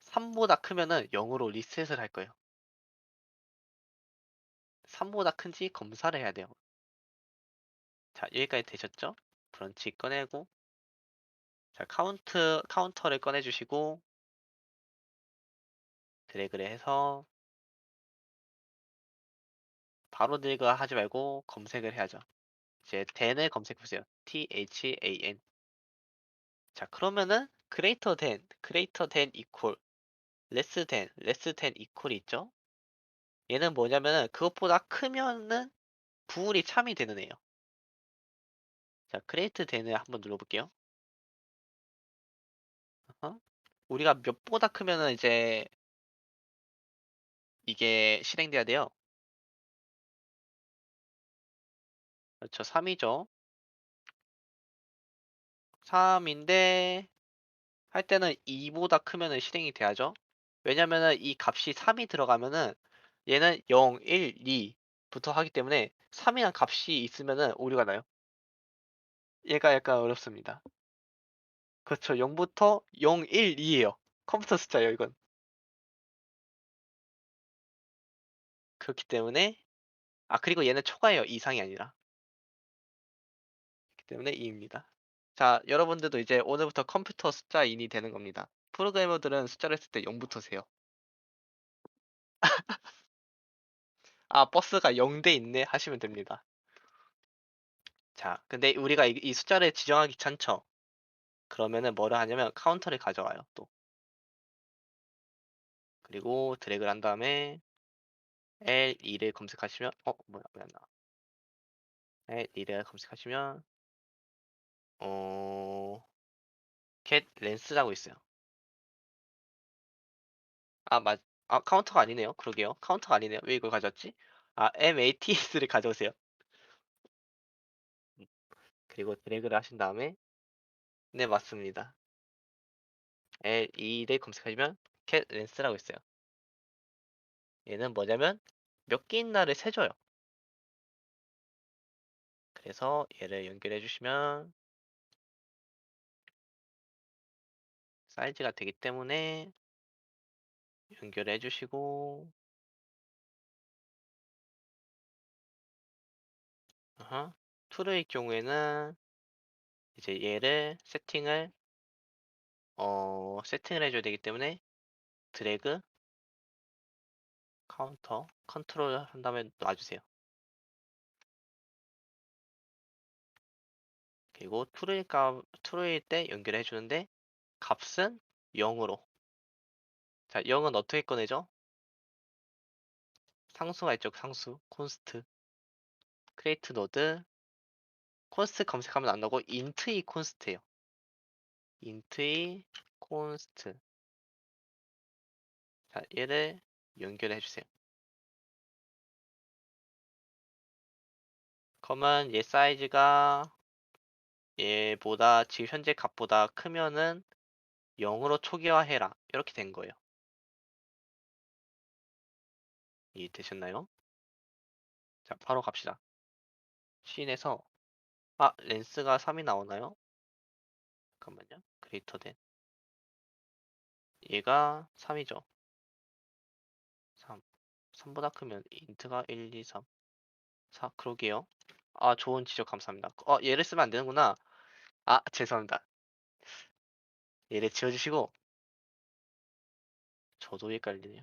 3보다 크면은 0으로 리셋을 할 거예요. 3보다 큰지 검사를 해야 돼요. 자, 여기까지 되셨죠? 브런치 꺼내고, 자, 카운터를 꺼내주시고, 드래그를 해서, 바로 드래그 하지 말고 검색을 해야죠. 이제 than을 검색해보세요. THAN. 자, 그러면은 greater than equal, less than equal이 있죠? 얘는 뭐냐면은 그것보다 크면은 부울이 참이 되는 애예요. 자, create than을 한번 눌러볼게요. 어? 우리가 몇보다 크면은 이제 이게 실행돼야 돼요. 그렇죠. 3이죠. 3인데 할 때는 2보다 크면은 실행이 돼야죠. 왜냐면은 이 값이 3이 들어가면은 얘는 0, 1, 2부터 하기 때문에 3이란 값이 있으면은 오류가 나요. 얘가 약간 어렵습니다. 그렇죠. 0부터 0, 1, 2예요. 컴퓨터 숫자예요, 이건. 그렇기 때문에 그리고 얘는 초과예요. 이상이 아니라. 그렇기 때문에 2입니다. 자, 여러분들도 이제 오늘부터 컴퓨터 숫자인이 되는 겁니다. 프로그래머들은 숫자를 쓸 때 0부터 세요. 버스가 0대 있네 하시면 됩니다. 자, 근데 우리가 이 숫자를 지정하기 귀찮죠? 그러면은 뭐를 하냐면 카운터를 가져와요, 또. 그리고 드래그를 한 다음에 L2를 검색하시면, 뭐야, 왜 안 나와? L2를 검색하시면, 어, get length라고 있어요. 카운터가 아니네요. 그러게요. 카운터가 아니네요. 왜 이걸 가져왔지? MATS를 가져오세요. 음, 그리고 드래그를 하신 다음에, 네, 맞습니다. L2를 검색하시면 get length라고 있어요. 얘는 뭐냐면, 몇 개 있나를 세줘요. 그래서 얘를 연결해 주시면 사이즈가 되기 때문에 연결해 주시고 툴의 경우에는 이제 얘를 세팅을 해줘야 되기 때문에 드래그 카운터 컨트롤 한 다음에 놔주세요. 그리고 툴일 때 연결해 주는데 값은 0으로. 자, 0은 어떻게 꺼내죠? 상수가 있죠. 상수 콘스트 크리에이트 노드 콘스트 검색하면 안 나오고 인트이 콘스트예요. 인트이 콘스트. 자, 얘를 연결해 주세요. 그러면 얘 사이즈가 얘보다 지금 현재 값보다 크면은 0으로 초기화해라. 이렇게 된 거예요. 이해되셨나요? 자, 바로 갑시다. 씬에서 렌스가 3이 나오나요? 잠깐만요. 그레이터 된 얘가 3이죠. 3. 3보다 크면 인트가 1, 2, 3. 4. 그러게요. 아, 좋은 지적 감사합니다. 얘를 쓰면 안 되는구나. 아, 죄송합니다. 얘를 지워 주시고. 저도 헷갈리네요.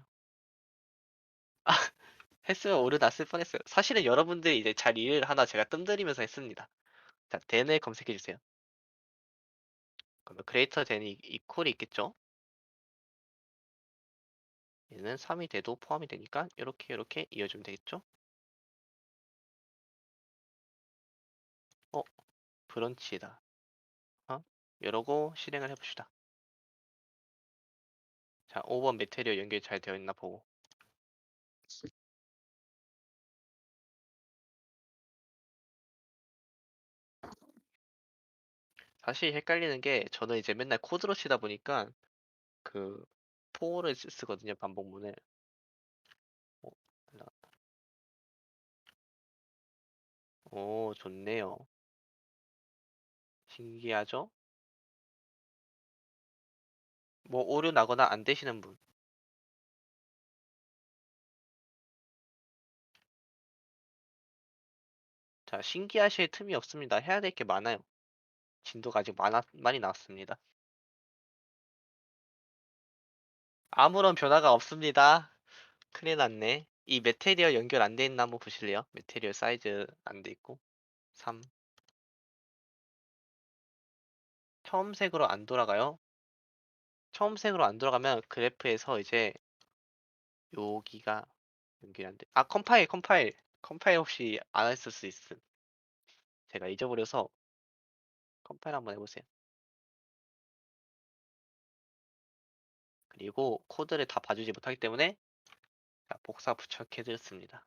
했으면 오류 났을 뻔했어요. 사실은 여러분들이 이제 잘 일을 하나 제가 뜸들이면서 했습니다. 자, 댄을 검색해 주세요. 그러면 크리에이터 댄이 이퀄이 있겠죠? 얘는 3이 돼도 포함이 되니까 이렇게 이어주면 되겠죠? 어, 브런치다. 이러고 실행을 해봅시다. 자, 5번 메테리얼 연결이 잘 되어 있나 보고. 사실 헷갈리는 게 저는 이제 맨날 코드로 치다 보니까 그 포를 쓰거든요, 반복문을. 어, 오, 좋네요. 신기하죠? 뭐 오류 나거나 안 되시는 분. 자, 신기하실 틈이 없습니다. 해야 될 게 많아요. 진도가 아직 많이 나왔습니다. 아무런 변화가 없습니다. 큰일 났네. 이 메테리얼 연결 안 돼 있나 한번 보실래요? 메테리얼 사이즈 안 돼 있고. 3. 처음 색으로 안 돌아가요? 처음 색으로 안 돌아가면 그래프에서 이제 여기가 연결이 안 돼. 아, 컴파일. 컴파일 혹시 안 했을 수 있음. 제가 잊어버려서 컴파일 한번 해보세요. 그리고 코드를 다 봐주지 못하기 때문에 자, 복사 부착해드렸습니다.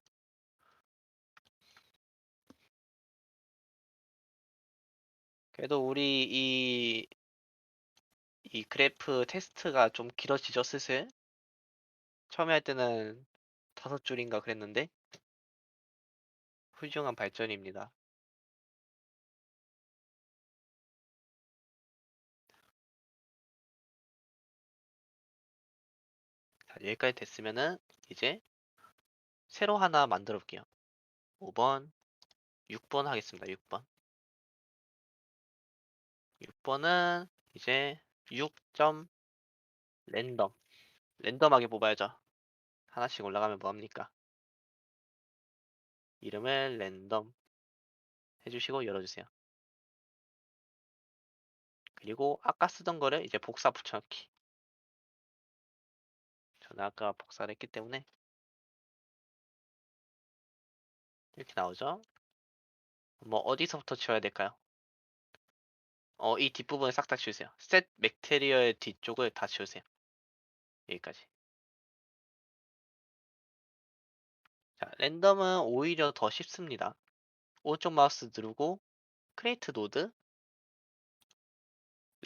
그래도 우리 이 그래프 테스트가 좀 길어지죠, 슬슬? 처음에 할 때는 5줄인가 그랬는데 훌륭한 발전입니다. 자, 여기까지 됐으면은 이제 새로 하나 만들어 볼게요. 5번, 6번 하겠습니다. 6번. 6번은 이제 6점 랜덤. 랜덤하게 뽑아야죠. 하나씩 올라가면 뭐합니까? 이름을 랜덤 해주시고 열어주세요. 그리고 아까 쓰던 거를 이제 복사 붙여넣기. 저는 아까 복사를 했기 때문에 이렇게 나오죠. 뭐 어디서부터 지워야 될까요? 이 뒷부분을 싹 다 지우세요. 셋 맥테리얼 뒤쪽을 다 지우세요. 여기까지. 자, 랜덤은 오히려 더 쉽습니다. 오른쪽 마우스 누르고 크리에이트 노드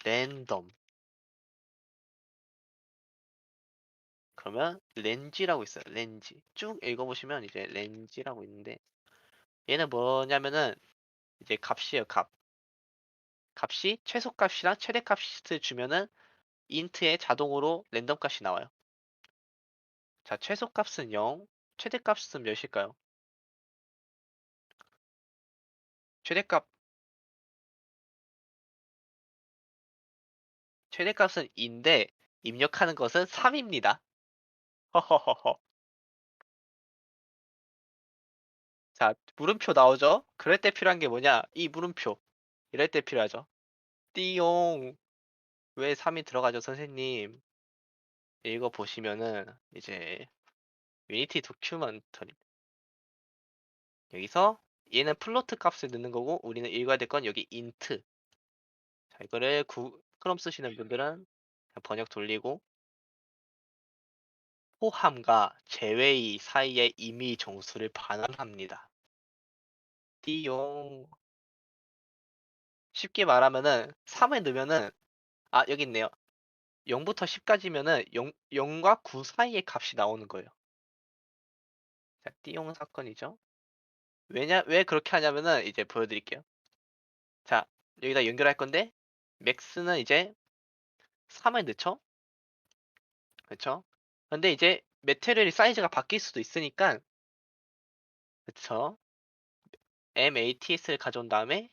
랜덤. 그러면 렌지라고 있어요. 렌지. 쭉 읽어보시면 이제 렌지라고 있는데 얘는 뭐냐면은 이제 값이에요. 값. 값이 최소값이랑 최대값을 주면은 인트에 자동으로 랜덤 값이 나와요. 자, 최소값은 0, 최대값은 몇일까요? 최대값, 최대값은 2인데 입력하는 것은 3입니다. 허허허허. 자, 물음표 나오죠? 그럴 때 필요한 게 뭐냐? 이 물음표. 이럴 때 필요하죠. 띠용. 왜 3이 들어가죠, 선생님? 읽어보시면은 이제 유니티 도큐먼터리 여기서 얘는 플로트 값을 넣는 거고 우리는 읽어야 될 건 여기 인트. 자, 이거를 크롬 쓰시는 분들은 그냥 번역 돌리고 포함과 제외의 사이의 임의 정수를 반환합니다. 띠용. 쉽게 말하면은 3을 넣으면은 여기 있네요. 0부터 10까지면은 0과 9 사이의 값이 나오는 거예요. 자, 띠용 사건이죠. 왜 그렇게 하냐면은 이제 보여드릴게요. 자, 여기다 연결할 건데 맥스는 이제 3을 넣죠. 그렇죠? 근데 이제 메테리얼 사이즈가 바뀔 수도 있으니까 그렇죠? MATS를 가져온 다음에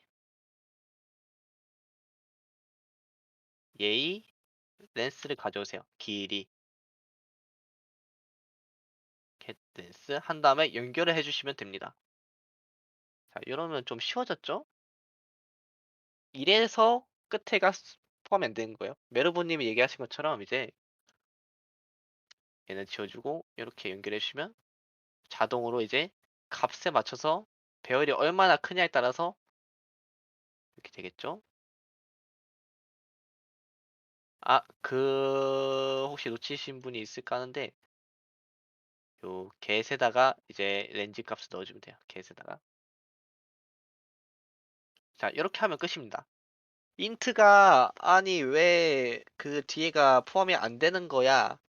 예의 렌스를 가져오세요. 길이 겟렌스 한 다음에 연결을 해주시면 됩니다. 자, 이러면 좀 쉬워졌죠? 이래서 끝에가 포함이 안 되는 거예요. 메르보님이 얘기하신 것처럼 이제 얘는 지워주고 이렇게 연결해 주시면 자동으로 이제 값에 맞춰서 배열이 얼마나 크냐에 따라서 이렇게 되겠죠? 아, 혹시 놓치신 분이 있을까 하는데 요 get에다가 이제 렌즈 값을 넣어주면 돼요. get에다가. 자, 이렇게 하면 끝입니다. 인트가 아니 왜 그 뒤에가 포함이 안 되는 거야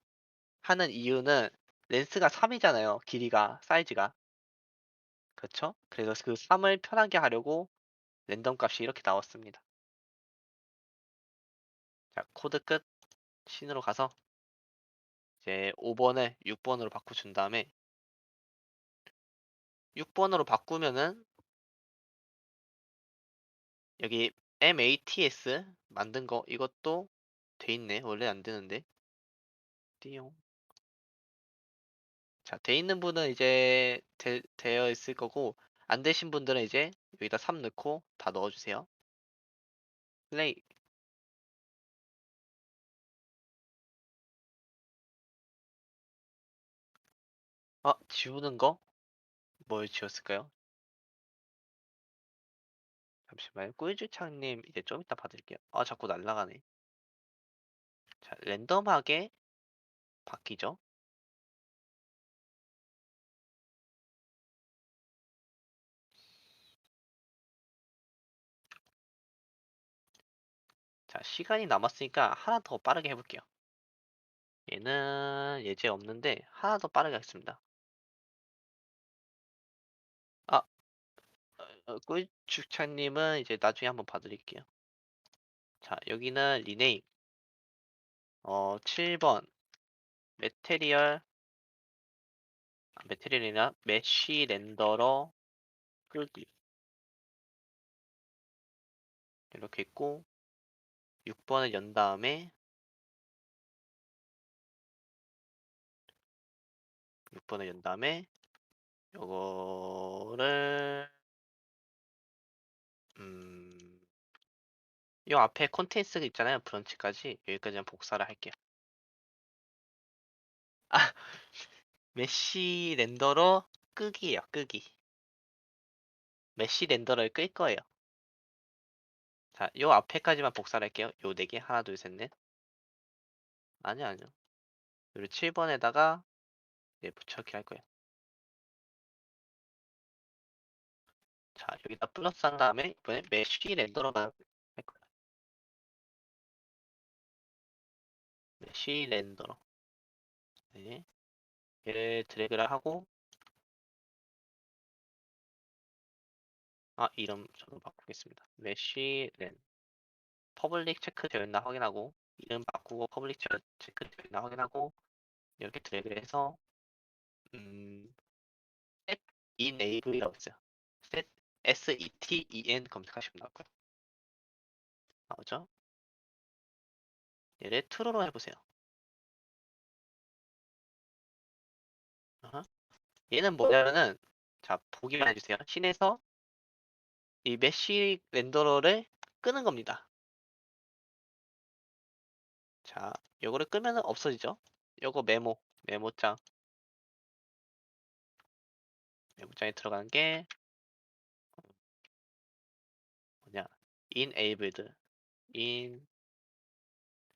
하는 이유는 렌스가 3이잖아요. 길이가 사이즈가. 그렇죠? 그래서 그 3을 편하게 하려고 랜덤 값이 이렇게 나왔습니다. 자, 코드 끝 씬으로 가서 이제 5번을 6번으로 바꿔준 다음에 6번으로 바꾸면은 여기 MATS 만든 거 이것도 돼 있네. 원래 안 되는데. 띠용. 자, 돼 있는 분은 이제 되어 있을 거고 안 되신 분들은 이제 여기다 3 넣고 다 넣어주세요. 플레이. 지우는 거? 뭘 지웠을까요? 잠시만요. 꿀주창님 이제 좀 이따 받을게요. 자꾸 날라가네. 자, 랜덤하게 바뀌죠. 자, 시간이 남았으니까 하나 더 빠르게 해볼게요. 얘는 예제 없는데 하나 더 빠르게 하겠습니다. 아, 꿀주창님은 이제 나중에 한번 봐드릴게요. 자, 여기는 리네임. 7번 메테리얼, 메테리얼이나 메쉬 렌더러 끌기 이렇게 있고 6번을 연 다음에 6번을 연 다음에 요거를 요 앞에 콘텐츠가 있잖아요. 브런치까지 여기까지만 복사를 할게요. 아, 메쉬 렌더러 끄기예요. 끄기. 메쉬 렌더러를 끌 거예요. 자, 요 앞에까지만 복사를 할게요. 요 4개. 하나, 둘, 셋, 넷. 아니요, 아니요. 그리고 7번에다가 붙여넣기 할 거예요. 자, 여기다 플러스 한 다음에 이번에 메쉬 렌더러만 할 거예요. 메쉬 렌더러. 네. 얘를 드래그를 하고 이름 저도 바꾸겠습니다. 메쉬 렌. 퍼블릭 체크되어 있나 확인하고 이름 바꾸고 퍼블릭 체크되어 있나 확인하고 이렇게 드래그를 해서 set enable이라고 있어요. set SETEN 검색하시면 나올까요? 나오죠? 얘를 true로 해보세요. 어허. 얘는 뭐냐면은 자 보기만 해주세요. 씬에서 이 메쉬 렌더러를 끄는 겁니다. 자, 요거를 끄면은 없어지죠? 요거 메모장 메모장에 들어가는 게 뭐냐? enabled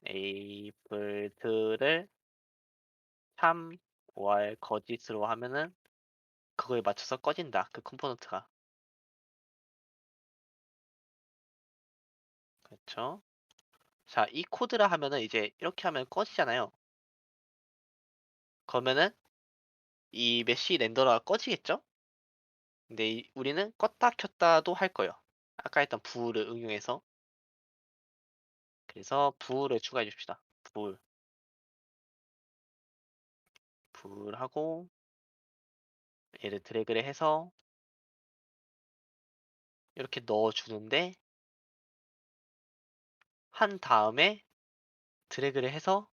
enabled를 참 월 거짓으로 하면은 그거에 맞춰서 꺼진다. 그 컴포넌트가. 그렇죠? 자, 이 코드라 하면은 이제 이렇게 하면 꺼지잖아요. 그러면은 이 메쉬 렌더러가 꺼지겠죠? 근데 우리는 껐다 켰다도 할 거예요. 아까 했던 부를 응용해서. 그래서 부를 추가해 줍시다. 불 하고 얘를 드래그를 해서 이렇게 넣어주는데 한 다음에 드래그를 해서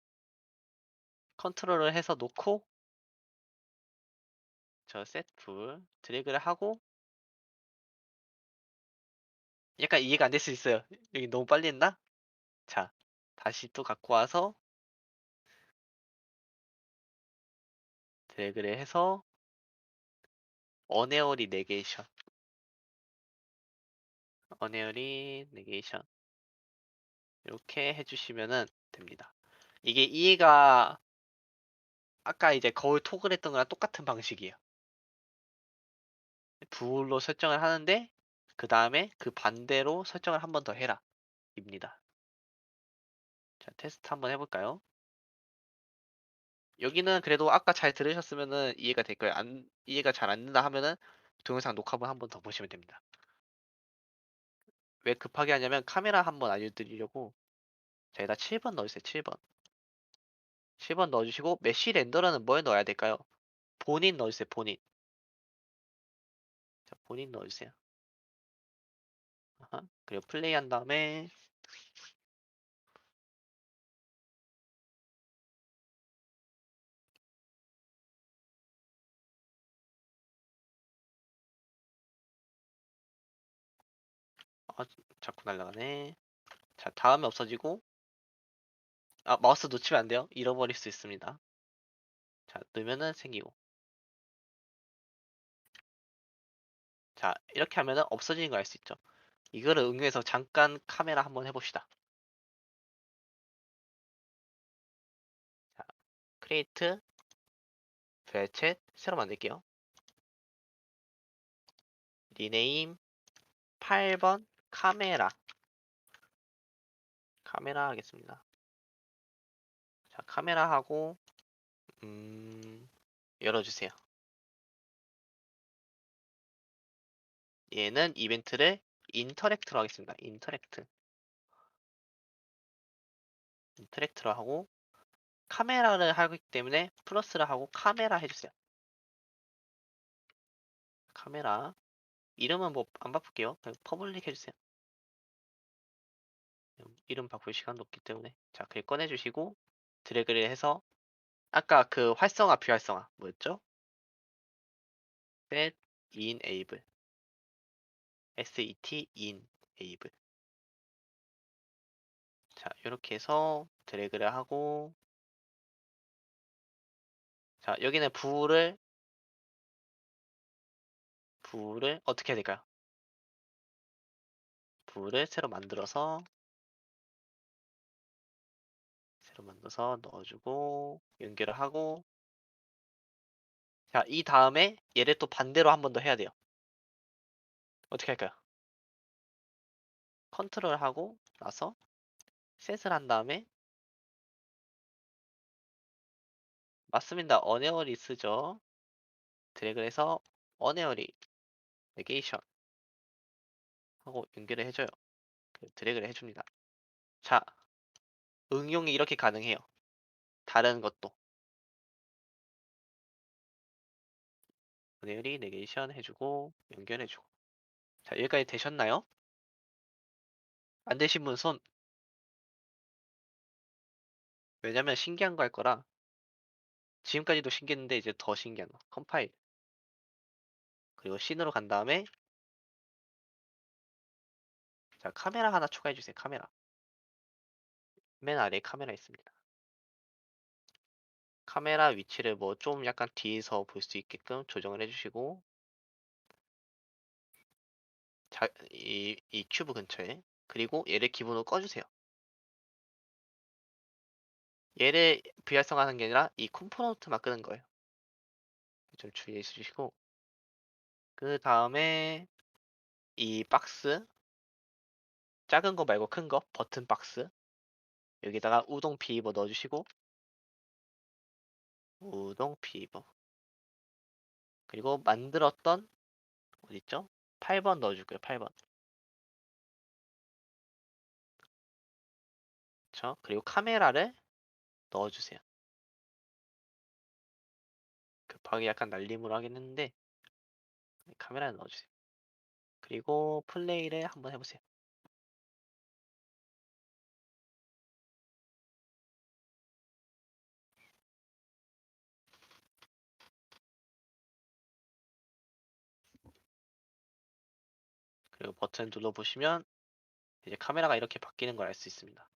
컨트롤을 해서 놓고 저 셋풀 드래그를 하고 약간 이해가 안 될 수 있어요. 여기 너무 빨리 했나? 자, 다시 또 갖고 와서 드래그를 해서 어네어리 네게이션, 어네어리 네게이션 이렇게 해주시면은 됩니다. 이게 이해가 아까 이제 거울 토글 했던 거랑 똑같은 방식이에요. 불로 설정을 하는데 그 다음에 그 반대로 설정을 한 번 더 해라 입니다. 자, 테스트 한번 해볼까요? 여기는 그래도 아까 잘 들으셨으면은 이해가 될 거예요. 이해가 잘 안 된다 하면은 동영상 녹화본 한 번 더 보시면 됩니다. 왜 급하게 하냐면 카메라 한번 알려드리려고. 자, 여기다 7번 넣어주세요. 7번. 7번 넣어주시고 메쉬 렌더러는 뭐에 넣어야 될까요? 본인 넣어주세요. 본인. 자, 본인 넣어주세요. 아하. 그리고 플레이 한 다음에 아, 자꾸 날라가네. 자, 다음에 없어지고 마우스 놓치면 안 돼요. 잃어버릴 수 있습니다. 자, 넣으면은 생기고. 자, 이렇게 하면은 없어지는 거 알 수 있죠. 이거를 응용해서 잠깐 카메라 한번 해봅시다. 자, 크리에이트 벨챗 새로 만들게요. 리네임 8번 카메라 하겠습니다. 자, 카메라 하고 열어주세요. 얘는 이벤트를 인터랙트로 하겠습니다. 인터랙트로 하고 카메라를 하기 때문에 플러스를 하고 카메라 해주세요. 카메라 이름은 뭐 안 바꿀게요. 그냥 퍼블릭 해주세요. 이름 바꿀 시간도 없기 때문에 자, 그걸 꺼내주시고 드래그를 해서 아까 그 활성화 비활성화 뭐였죠? set enable set enable 자, 이렇게 해서 드래그를 하고 자, 여기는 불을 어떻게 해야 될까요? 불을 새로 만들어서 넣어주고 연결을 하고 자, 이 다음에 얘를 또 반대로 한 번 더 해야 돼요. 어떻게 할까요? 컨트롤 하고 나서 셋을 한 다음에 맞습니다. 어네어리 쓰죠. 드래그를 해서 어네어리 네게이션 하고 연결을 해줘요. 드래그를 해줍니다. 자, 응용이 이렇게 가능해요. 다른 것도 어네어리 네게이션 해주고 연결해주고 자, 여기까지 되셨나요? 안 되신 분 손. 왜냐면 신기한 거 할 거라 지금까지도 신기했는데 이제 더 신기한 거 컴파일 그리고 씬으로 간 다음에 자, 카메라 하나 추가해 주세요. 카메라 맨 아래에 카메라 있습니다. 카메라 위치를 뭐 좀 약간 뒤에서 볼 수 있게끔 조정을 해주시고 자, 이 큐브 근처에 그리고 얘를 기본으로 꺼주세요. 얘를 비활성화하는 게 아니라 이 컴포넌트만 끄는 거예요. 좀 주의해 주시고 그 다음에 이 박스 작은 거 말고 큰 거 버튼 박스 여기다가 우동 비버 넣어주시고 우동 비버 그리고 만들었던 어딨죠? 8번 넣어줄게요. 8번 그쵸? 그리고 카메라를 넣어주세요. 급하게 약간 날림으로 하긴 했는데 카메라를 넣어주세요. 그리고 플레이를 한번 해 보세요. 그리고 버튼 눌러 보시면 이제 카메라가 이렇게 바뀌는 걸 알 수 있습니다.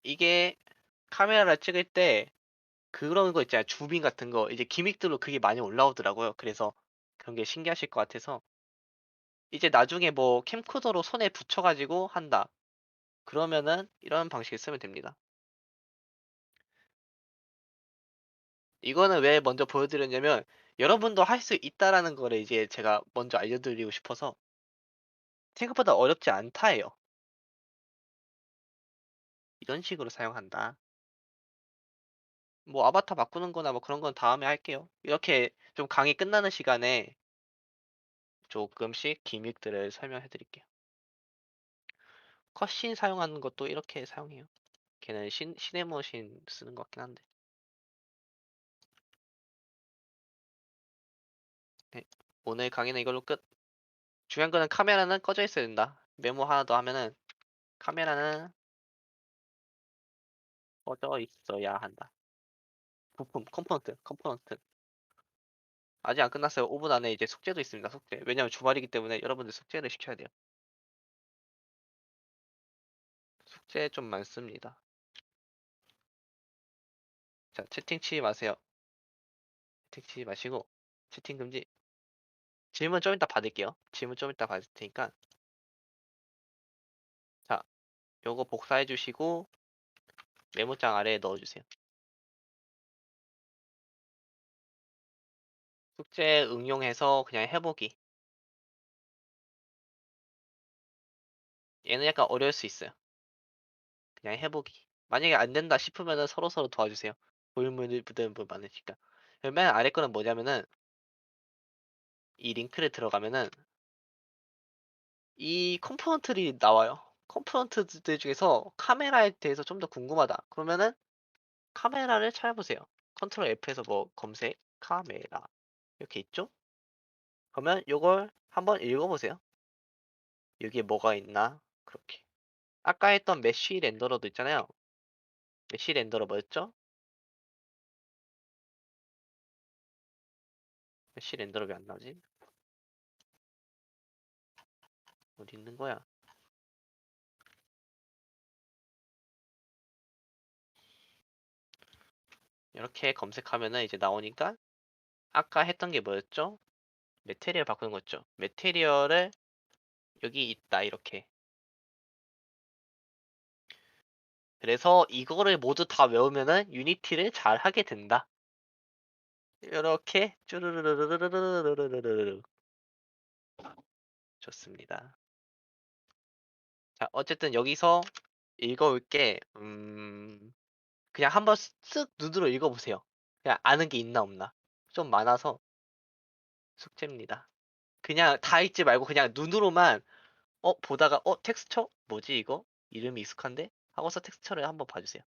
이게 카메라를 찍을 때 그런 거 있잖아요. 주민 같은 거 이제 기믹들로 그게 많이 올라오더라고요. 그래서 그런 게 신기하실 것 같아서 이제 나중에 뭐 캠코더로 손에 붙여 가지고 한다. 그러면은 이런 방식을 쓰면 됩니다. 이거는 왜 먼저 보여드렸냐면 여러분도 할 수 있다라는 거를 이제 제가 먼저 알려드리고 싶어서 생각보다 어렵지 않다예요. 이런 식으로 사용한다. 뭐 아바타 바꾸는 거나 뭐 그런 건 다음에 할게요. 이렇게 좀 강의 끝나는 시간에 조금씩 기믹들을 설명해 드릴게요. 컷신 사용하는 것도 이렇게 사용해요. 걔는 시네모신 쓰는 것 같긴 한데. 네. 오늘 강의는 이걸로 끝. 중요한 거는 카메라는 꺼져 있어야 된다. 메모 하나 더 하면은 카메라는 꺼져 있어야 한다. 부품, 컴포넌트. 아직 안 끝났어요. 5분 안에 이제 숙제도 있습니다. 숙제. 왜냐면 주말이기 때문에 여러분들 숙제를 시켜야 돼요. 숙제 좀 많습니다. 자, 채팅 치지 마세요. 채팅 치지 마시고 채팅 금지. 질문 좀 이따 받을게요. 질문 좀 이따 받을 테니까. 자, 요거 복사해 주시고 메모장 아래에 넣어 주세요. 숙제 응용해서 그냥 해보기. 얘는 약간 어려울 수 있어요. 그냥 해보기. 만약에 안 된다 싶으면은 서로서로 도와주세요. 고인물들 분 많으니까. 맨 아래 거는 뭐냐면은 이 링크를 들어가면은 이 컴포넌트들이 나와요. 컴포넌트들 중에서 카메라에 대해서 좀 더 궁금하다. 그러면은 카메라를 찾아보세요. 컨트롤 F에서 뭐 검색, 카메라 이렇게 있죠? 그러면 요걸 한번 읽어보세요. 여기에 뭐가 있나? 그렇게. 아까 했던 메쉬 렌더러도 있잖아요. 메쉬 렌더러 뭐였죠? 메쉬 렌더러 왜 안 나오지? 어디 있는 거야? 이렇게 검색하면은 이제 나오니까 아까 했던 게 뭐였죠? 메테리얼 바꾸는 거였죠. 메테리얼을 여기 있다 이렇게. 그래서 이거를 모두 다 외우면은 유니티를 잘 하게 된다. 이렇게 쭈르르르르르르르르르르 좋습니다. 자, 어쨌든 여기서 읽어올 게 그냥 한번 쓱 눈으로 읽어보세요. 그냥 아는 게 있나 없나. 좀 많아서 숙제입니다. 그냥 다 읽지 말고 그냥 눈으로만 보다가 텍스처? 뭐지 이거? 이름이 익숙한데? 하고서 텍스처를 한번 봐주세요.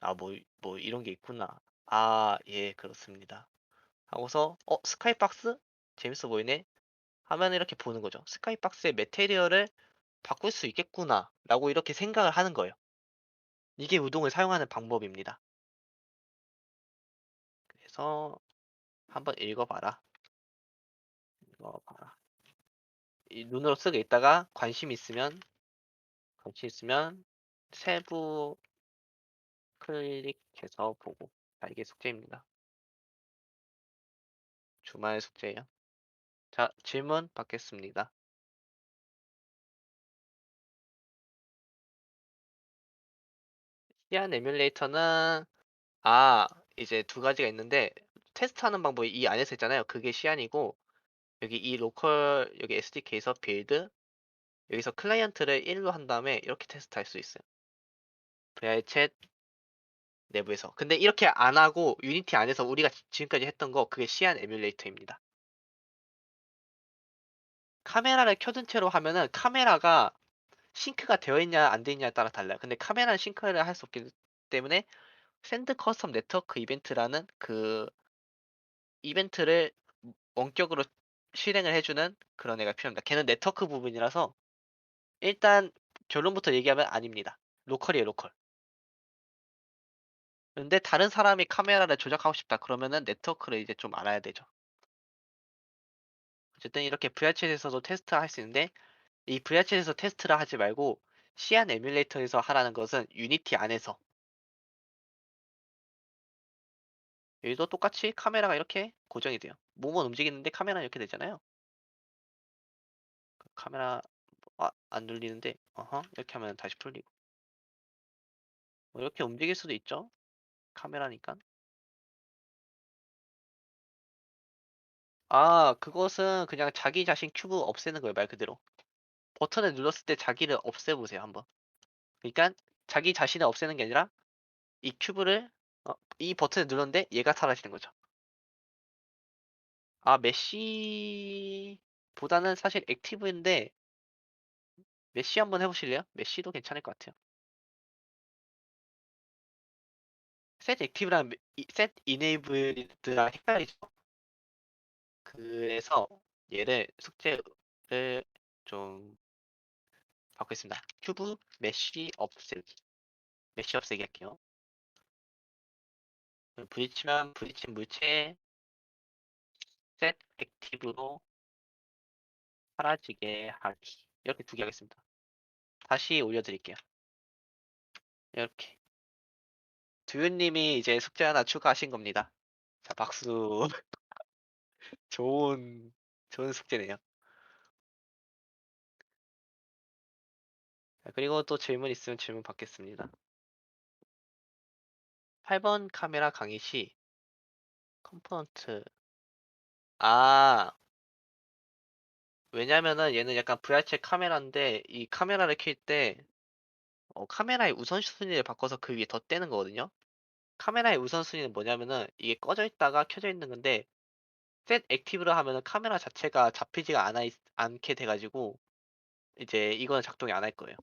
아, 뭐 이런 게 있구나. 아, 예, 그렇습니다. 하고서 스카이박스? 재밌어 보이네? 하면 이렇게 보는 거죠. 스카이박스의 메테리얼을 바꿀 수 있겠구나 라고 이렇게 생각을 하는 거예요. 이게 우동을 사용하는 방법입니다. 그래서 한번 읽어봐라. 읽어봐라. 이 눈으로 쓰고 있다가 관심 있으면 세부 클릭해서 보고. 자, 이게 숙제입니다. 주말 숙제예요. 자, 질문 받겠습니다. 시안 에뮬레이터는 아, 이제 두 가지가 있는데 테스트하는 방법이 이 안에서 있잖아요. 그게 시안이고 여기 이 로컬 여기 SDK에서 빌드 여기서 클라이언트를 1로 한 다음에 이렇게 테스트할 수 있어요. VR챗 내부에서. 근데 이렇게 안 하고 유니티 안에서 우리가 지금까지 했던 거 그게 시안 에뮬레이터입니다. 카메라를 켜둔 채로 하면은 카메라가 싱크가 되어 있냐 안 되어 있냐에 따라 달라요. 근데 카메라는 싱크를 할 수 없기 때문에 샌드 커스텀 네트워크 이벤트라는 그 이벤트를 원격으로 실행을 해 주는 그런 애가 필요합니다. 걔는 네트워크 부분이라서 일단 결론부터 얘기하면 아닙니다. 로컬이에요, 로컬. 근데 다른 사람이 카메라를 조작하고 싶다 그러면은 네트워크를 이제 좀 알아야 되죠. 어쨌든 이렇게 VR챗에서도 테스트할 수 있는데 이 VR챗에서 테스트를 하지 말고 시안 에뮬레이터에서 하라는 것은 유니티 안에서 여기도 똑같이 카메라가 이렇게 고정이 돼요. 몸은 움직이는데 카메라는 이렇게 되잖아요. 카메라 안 눌리는데 어허 이렇게 하면 다시 풀리고 뭐 이렇게 움직일 수도 있죠. 카메라니까. 아 그것은 그냥 자기 자신 큐브 없애는 거예요 말 그대로. 버튼을 눌렀을 때 자기를 없애 보세요 한번. 그러니까 자기 자신을 없애는 게 아니라 이 큐브를 이 버튼을 눌렀는데 얘가 사라지는 거죠. 아 메시보다는 사실 액티브인데 메시 한번 해 보실래요? 메시도 괜찮을 것 같아요. 셋 액티브랑 셋 이네이블드랑 헷갈리죠. 그래서 얘를 숙제를 좀 바꾸겠습니다. 큐브 메시 없애기. 메시 없애기 할게요. 부딪히면 부딪힌 물체 셋 액티브로 사라지게 하기. 이렇게 두 개 하겠습니다. 다시 올려드릴게요. 이렇게. 두유님이 이제 숙제 하나 추가하신 겁니다. 자, 박수. 좋은, 좋은 숙제네요. 자, 그리고 또 질문 있으면 질문 받겠습니다. 8번 카메라 강의 시 컴포넌트. 아, 왜냐면은 얘는 약간 VRC 카메라인데 이 카메라를 켤 때 카메라의 우선순위를 바꿔서 그 위에 덧대는 거거든요. 카메라의 우선순위는 뭐냐면은 이게 꺼져 있다가 켜져 있는 건데 셋 액티브로 하면은 카메라 자체가 잡히지가 않게 돼가지고 이제 이거는 작동이 안 할 거예요.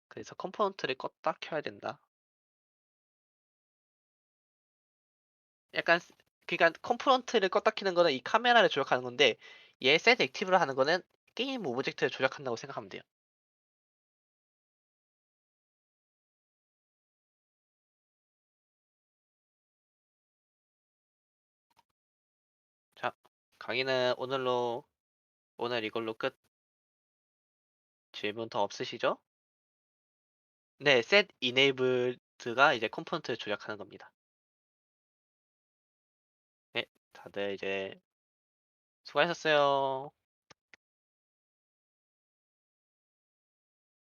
그래서 컴포넌트를 껐다 켜야 된다. 약간 그러니까 컴포넌트를 껐다 켜는 거는 이 카메라를 조작하는 건데 얘 셋 액티브로 하는 거는 게임 오브젝트를 조작한다고 생각하면 돼요. 자, 강의는 오늘 이걸로 끝. 질문 더 없으시죠? 네, set enabled가 이제 컴포넌트를 조작하는 겁니다. 네, 다들 이제 수고하셨어요.